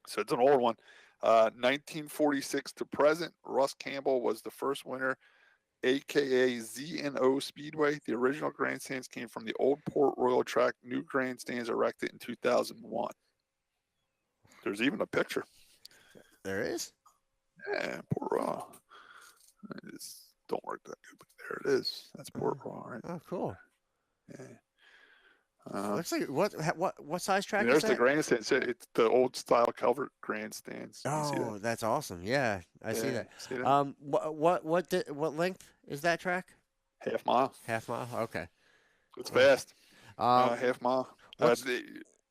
So it's an old one. 1946 to present. Russ Campbell was the first winner, a.k.a. Z&O Speedway. The original grandstands came from the old Port Royal track. New grandstands erected in 2001. There's even a picture. There is? Yeah, Port Royal. I just don't work that good, but there it is. That's Port Royal, right? Oh, cool. Yeah. Looks like what size track There's is that? the grandstands. It's the old style covered grandstands. Oh, that's awesome. Yeah, I see that. See that? What length is that track? Half mile. Half mile. Okay. It's fast. Um, Half mile. what's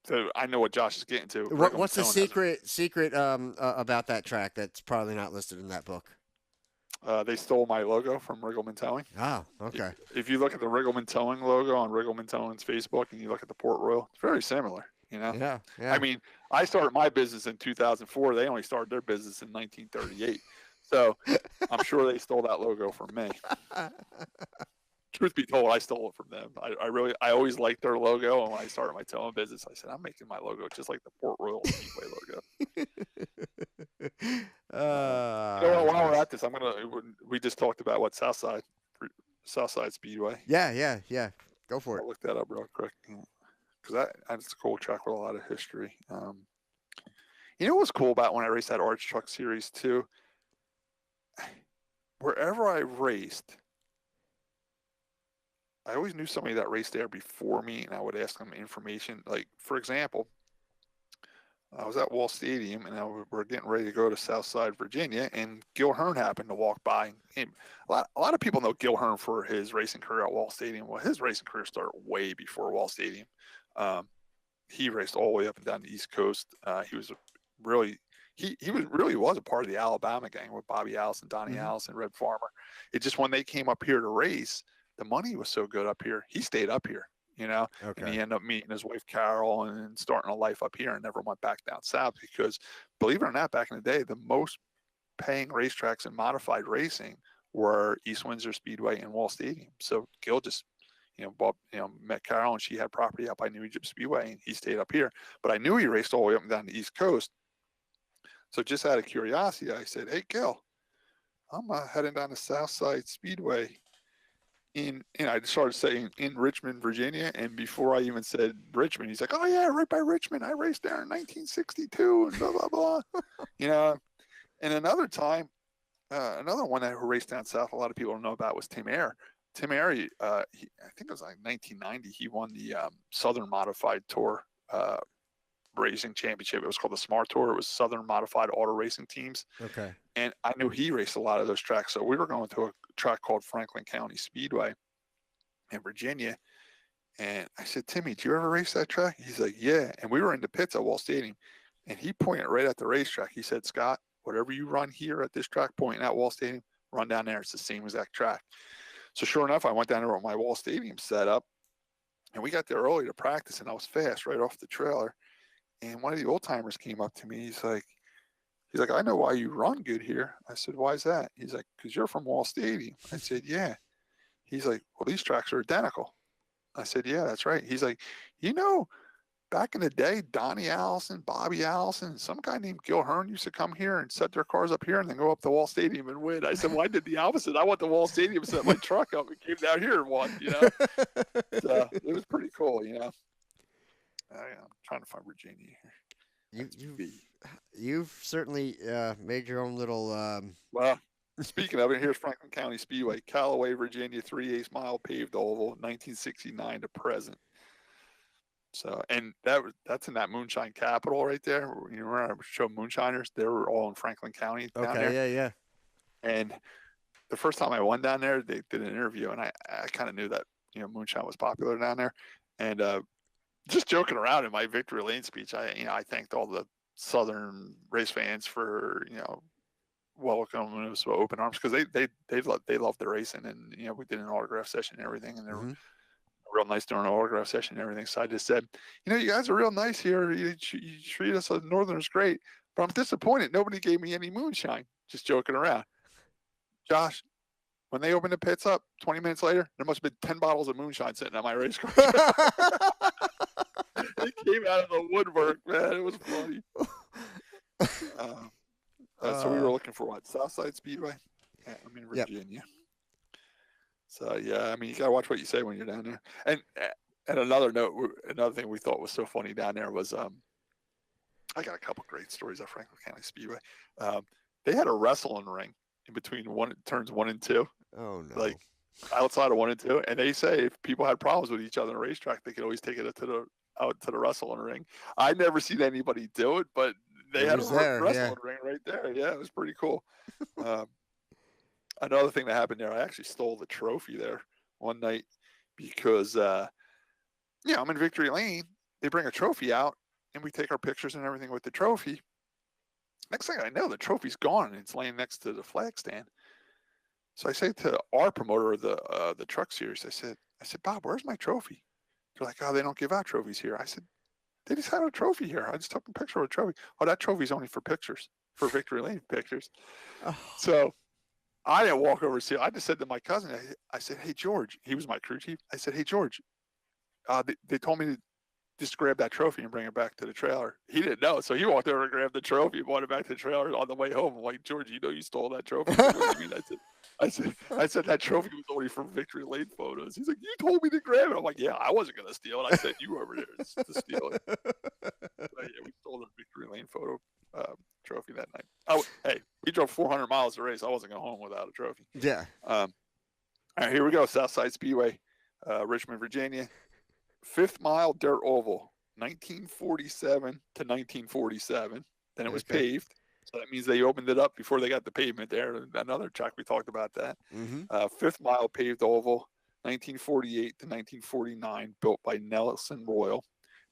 So I know what Josh is getting to. what's the secret about that track that's probably not listed in that book? They stole my logo from Riggleman Towing. Oh, okay. If you look at the Riggleman Towing logo on Riggleman Towing's Facebook and you look at the Port Royal, it's very similar. Yeah. I mean, I started my business in 2004. They only started their business in 1938. So I'm sure they stole that logo from me. Truth be told, I stole it from them. I always liked their logo, and when I started my towing business, I said I'm making my logo just like the Port Royal Speedway logo. While we're at this, we just talked about what Southside Speedway. Yeah. Go for it. I'll look that up real quick because that's a cool track with a lot of history. You know what's cool about when I raced that Arch Truck Series too? Wherever I raced, I always knew somebody that raced there before me, and I would ask them information. Like, for example, I was at Wall Stadium, and we're getting ready to go to Southside, Virginia, and Gil Hearn happened to walk by. And a lot of people know Gil Hearn for his racing career at Wall Stadium. Well, his racing career started way before Wall Stadium. He raced all the way up and down the East Coast. He was really was a part of the Alabama gang with Bobby Allison, Donnie Allison, Red Farmer. It just when they came up here to race, the money was so good up here. He stayed up here, Okay. And he ended up meeting his wife, Carol, and starting a life up here and never went back down south because, believe it or not, back in the day, the most paying racetracks in modified racing were East Windsor Speedway and Wall Stadium. So Gil just, met Carol, and she had property out by New Egypt Speedway, and he stayed up here. But I knew he raced all the way up and down the East Coast. So just out of curiosity, I said, "Hey, Gil, I'm heading down to Southside Speedway." I started saying in Richmond, Virginia, and before I even said Richmond, he's like, "Oh yeah, right by Richmond. I raced there in 1962," and blah blah blah. And another time, another one that raced down south, a lot of people don't know about was Tim Ayer. Tim Ayer, I think it was like 1990. He won the Southern Modified Tour racing championship. It was called the Smart Tour. It was Southern Modified Auto Racing Teams. Okay. And I knew he raced a lot of those tracks. So we were going to a track called Franklin County Speedway in Virginia. And I said, "Timmy, do you ever race that track?" He's like, "Yeah." And we were in the pits at Wall Stadium. And he pointed right at the racetrack. He said, "Scott, whatever you run here at this track pointing at Wall Stadium, run down there. It's the same exact track." So sure enough, I went down there with my Wall Stadium set up. And we got there early to practice. And I was fast right off the trailer. And one of the old timers came up to me. He's like, "I know why you run good here." I said, "Why is that?" He's like, "Because you're from Wall Stadium." I said, "Yeah." He's like, "Well, these tracks are identical." I said, "Yeah, that's right." He's like, back in the day, Donnie Allison, Bobby Allison, some guy named Gil Hearn used to come here and set their cars up here and then go up to Wall Stadium and win. I said, "Well, I did the opposite. I went to Wall Stadium, set my truck up, and came down here and won." So it was pretty cool. I'm trying to find Virginia here. You've certainly made your own little. Well, speaking of it, here's Franklin County Speedway, Callaway, Virginia, 3/8 mile paved oval, 1969 to present. So, and that's in that moonshine capital right there. When I show moonshiners, they were all in Franklin County down there. Yeah. And the first time I went down there, they did an interview, and I kind of knew that moonshine was popular down there. And just joking around in my victory lane speech, I thanked all the Southern race fans for welcoming us with open arms because they love the racing, and we did an autograph session and everything, and they were real nice during an autograph session and everything. So I just said, "You guys are real nice here. You treat us as Northerners great, but I'm disappointed nobody gave me any moonshine." Just joking around. Josh, when they opened the pits up 20 minutes later, there must have been 10 bottles of moonshine sitting on my race car. It came out of the woodwork, man. It was funny. So we were looking for what? Southside Speedway? Yeah, I'm in Virginia. Yep. So, yeah, you got to watch what you say when you're down there. And another thing we thought was so funny down there was I got a couple great stories at Franklin County Speedway. They had a wrestling ring in between turns 1 and 2. Oh, no. Like outside of 1 and 2. And they say if people had problems with each other on the racetrack, they could always take it out to the wrestling ring. I never seen anybody do it, but they had a wrestling ring right there. Yeah, it was pretty cool. Another thing that happened there, I actually stole the trophy there one night because Yeah, I'm in Victory Lane. They bring a trophy out, and we take our pictures and everything with the trophy. Next thing I know, the trophy's gone and it's laying next to the flag stand. So I say to our promoter of the truck series, I said, Bob, where's my trophy? They're like, oh, they don't give out trophies here. I said, they just have a trophy here. I just took a picture of a trophy. Oh, that trophy's only for pictures, for Victory Lane pictures. Oh, So I didn't walk over to see. I just said to my cousin, I said, hey George, he was my crew chief. I said, hey George, they told me to just grab that trophy and bring it back to the trailer. He didn't know, so he walked over and grabbed the trophy and brought it back to the trailer on the way home. I'm like, George, you know you stole that trophy. He said, what do you mean? I said that trophy was only for Victory Lane photos. He's like, you told me to grab it. I'm like, yeah, I wasn't gonna steal it. I sent you over there to steal it. Yeah, we stole the Victory Lane photo trophy that night. Oh, hey, we drove 400 miles to race. I wasn't going home without a trophy. yeah. All right, here we go. Southside Speedway, Richmond, Virginia. 5th mile dirt oval, 1947 to 1947. Then it was Okay. paved. So that means they opened it up before they got the pavement there. Another track, we talked about that. Mm-hmm. 5th mile paved oval, 1948 to 1949, built by Nelson Royal.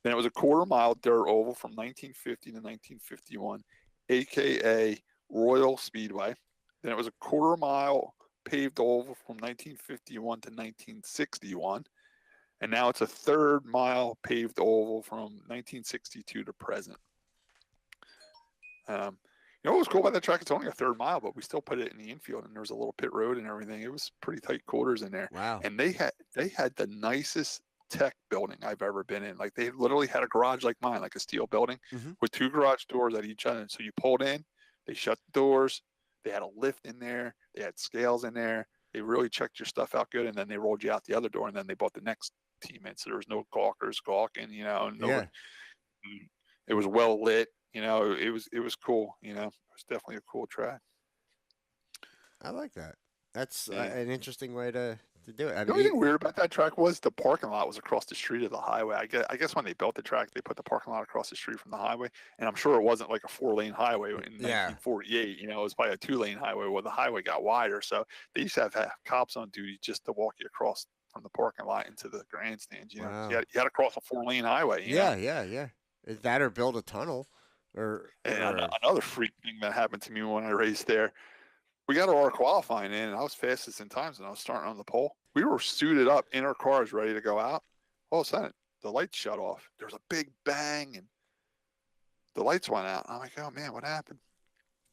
Then it was a quarter mile dirt oval from 1950 to 1951, aka Royal Speedway. Then it was a quarter mile paved oval from 1951 to 1961. And now it's a 3rd mile paved oval from 1962 to present. You know what was cool about that track? It's only a 3rd mile, but we still put it in the infield, and there was a little pit road and everything. It was pretty tight quarters in there. Wow. And they had the nicest tech building I've ever been in. Like, they literally had a garage like mine, like a steel building, with 2 garage doors at each end. So you pulled in, they shut the doors, they had a lift in there, they had scales in there. They really checked your stuff out good, and then they rolled you out the other door, and then they bought the next team in. So there was no gawkers gawking, you know, and Yeah. it was well lit, you know, it was cool, you know, it was definitely a cool track. I like that. That's Yeah. an interesting way to do it. I The only mean, thing weird about that track was the parking lot was across the street of the highway. I guess when they built the track, they put the parking lot across the street from the highway, and I'm sure it wasn't like a 4-lane highway in Yeah. 1948. You know, it was probably a 2-lane highway where the highway got wider. So they used to have cops on duty just to walk you across from the parking lot into the grandstands. You know, Wow. you had to cross a 4-lane highway. You know? yeah. Is that or build a tunnel, or And another freak thing that happened to me when I raced there, we got our qualifying in, and I was fastest in times, and I was starting on the pole. We were suited up in our cars, ready to go out. All of a sudden, the lights shut off. There was a big bang, and the lights went out. I'm like, oh man, what happened?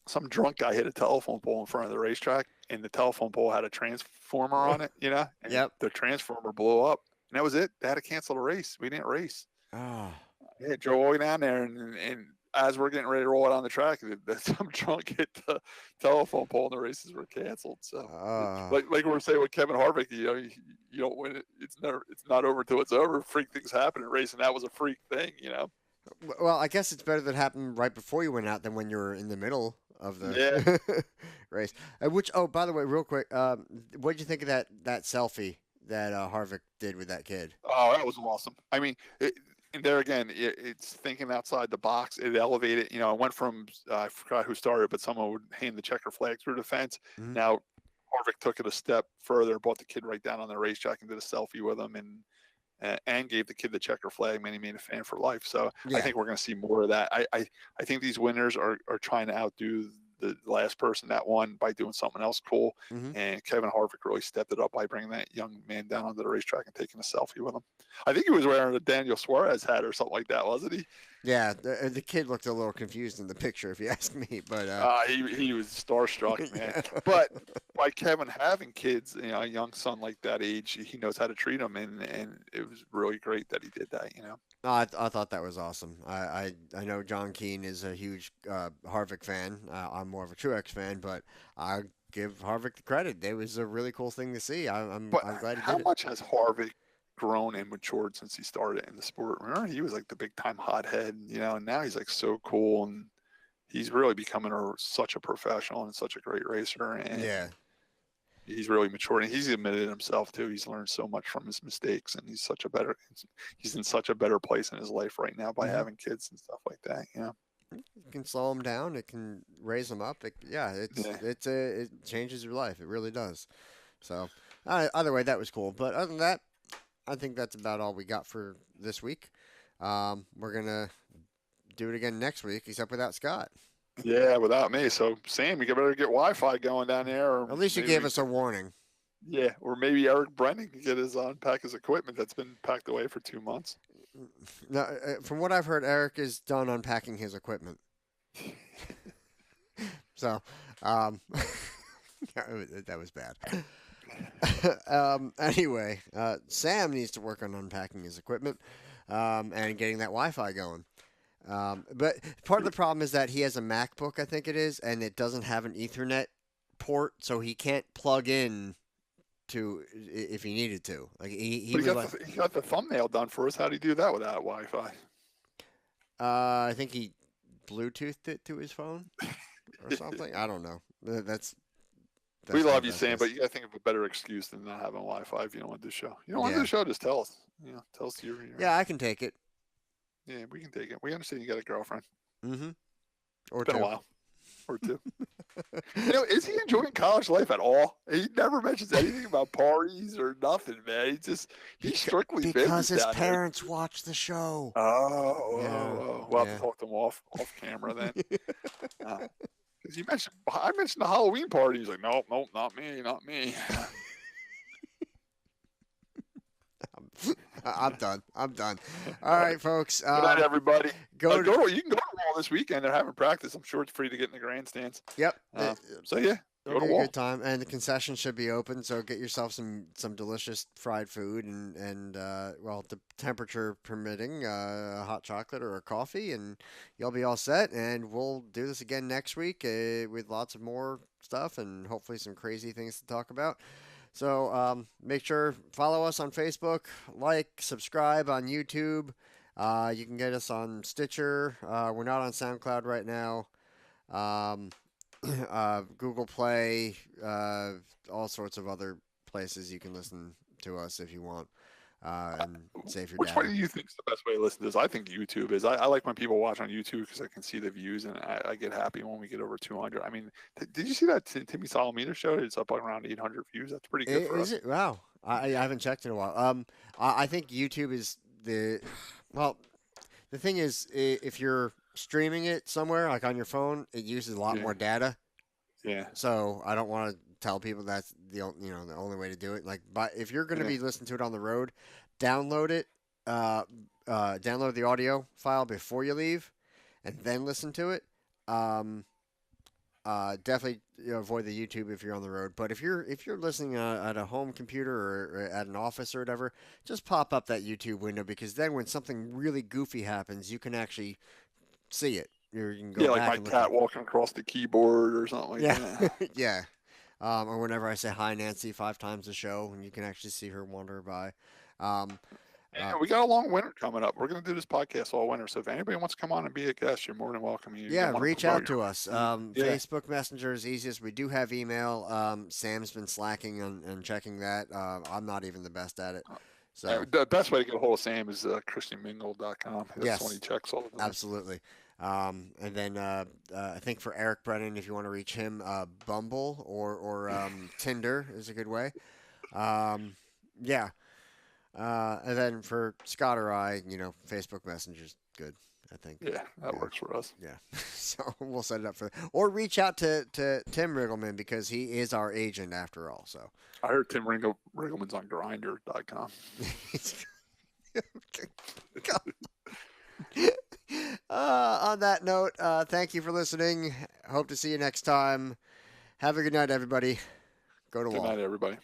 Some drunk guy hit a telephone pole in front of the racetrack, and the telephone pole had a transformer on it, you know? And Yep. the transformer blew up, and that was it. They had to cancel the race. We didn't race. oh, Yeah, drove all the way down there, and as we're getting ready to roll it on the track, some drunk hit the telephone pole, and the races were canceled. So, like we were saying with Kevin Harvick, you know, you don't win it. It's not over till it's over. Freak things happen in racing. That was a freak thing, you know. well, I guess it's better that it happened right before you went out than when you were in the middle of the race. Which, oh, by the way, real quick, what did you think of that selfie that Harvick did with that kid? Oh, that was awesome. I mean, and there again, it's thinking outside the box. It elevated, you know, it went from, I forgot who started, but someone would hand the checker flag through the fence. Mhm. Now, Harvick took it a step further, brought the kid right down on the racetrack and did a selfie with him, and gave the kid the checker flag, and he made a fan for life. So Yeah. I think we're going to see more of that. I think these winners are trying to outdo the last person that won by doing something else cool. Mhm. And Kevin Harvick really stepped it up by bringing that young man down onto the racetrack and taking a selfie with him. I think he was wearing a Daniel Suarez hat or something like that, wasn't he? Yeah, the kid looked a little confused in the picture, if you ask me. But He was starstruck, man. Yeah. But by Kevin having kids, you know, a young son like that age, he knows how to treat them, and it was really great that he did that. You know. No, I thought that was awesome. I know John Keane is a huge Harvick fan. I'm more of a Truex fan, but I give Harvick the credit. It was a really cool thing to see. I'm But glad he how did it. much has Harvick grown and matured since he started in the sport? Remember, he was like the big time hothead, you know, and now he's like so cool, and he's really becoming such a professional and such a great racer. And Yeah. he's really matured, and he's admitted himself too. He's learned so much from his mistakes, and he's in such a better place in his life right now by Mhm. having kids and stuff like that. You know. It can slow him down. It can raise him up. Yeah. It changes your life. It really does. So either way, that was cool. But other than that, I think that's about all we got for this week. We're gonna do it again next week, except without Scott. Yeah, without me. So Sam, you better get Wi-Fi going down there. Or At least you maybe gave us a warning. Yeah, or maybe Eric Brennan can get his unpack his equipment that's been packed away for 2 months. No, from what I've heard, Eric is done unpacking his equipment. So, that was bad. Anyway, Sam needs to work on unpacking his equipment and getting that Wi-Fi going. But part of the problem is that he has a MacBook, I think it is, and it doesn't have an Ethernet port, so he can't plug in to if he needed to. Like he But was he got the thumbnail done for us. How do you do that without Wi-Fi? I think he Bluetoothed it to his phone or something. I don't know. That's We my love you, best Sam, guess. but you got to think of a better excuse than not having Wi-Fi if you don't want to do the show. You don't want to Yeah. do the show, just tell us. Tell us your Yeah, I can take it. Yeah, we can take it. We understand you got a girlfriend. Mm-hmm. Or It's been two. a while. Or two. Is he enjoying college life at all? He never mentions anything about parties or nothing, man. He's strictly Because business his down there. parents watch the show. Oh. We'll have Yeah. to talk to him off camera then. Because I mentioned the Halloween party. He's like, nope, not me. I'm done. All right, folks. Good night, everybody. You can You can go to Wall this weekend. They're having practice. I'm sure it's free to get in the grandstands. Yep. So yeah, It'll go to be a Wall. good time, and the concession should be open. So get yourself some delicious fried food and well, the temperature permitting, a hot chocolate or a coffee, and you'll be all set. And we'll do this again next week with lots of more stuff and hopefully some crazy things to talk about. So make sure follow us on Facebook, like, subscribe on YouTube. You can get us on Stitcher. We're not on SoundCloud right now. Google Play, all sorts of other places you can listen to us if you want, and save your Which data. one do you think is the best way to listen to this? I think YouTube is. I like when people watch on YouTube because I can see the views, and I get happy when we get over 200. I mean, did you see that Timmy Solomita show? It's up around 800 views. That's pretty good for us. Is it? Wow. I haven't checked in a while. I think YouTube is well, the thing is, if you're streaming it somewhere, like on your phone, it uses a lot more data. Yeah. So I don't want to tell people that's the only way to do it. Like, but if you're going to be listening to it on the road, download it, download the audio file before you leave, and then listen to it. Definitely avoid the YouTube if you're on the road. But if you're listening at a home computer or at an office or whatever, just pop up that YouTube window, because then when something really goofy happens, you can actually see it. You can go like back my and cat walking across the keyboard or something like that. yeah. Or whenever I say hi, Nancy, 5 times a show, and you can actually see her wander by. Yeah, we got a long winter coming up. We're going to do this podcast all winter. So if anybody wants to come on and be a guest, you're more than welcome. Reach out to us. Yeah. Facebook Messenger is easiest. We do have email. Sam's been slacking on checking that. I'm not even the best at it. So the best way to get a hold of Sam is christianmingle.com. That's Yes. when he checks all of them. absolutely. And then I think for Eric Brennan, if you want to reach him, Bumble or Tinder is a good way. Yeah. And then for Scott or I, Facebook Messenger's good, I think. Yeah, that works for us. Yeah. So we'll set it up or reach out to Tim Riggleman, because he is our agent after all. So I heard Tim Riggleman's on grinder.com. On that note, thank you for listening. Hope to see you next time. Have a good night, everybody. Go to Good Wall. night, everybody.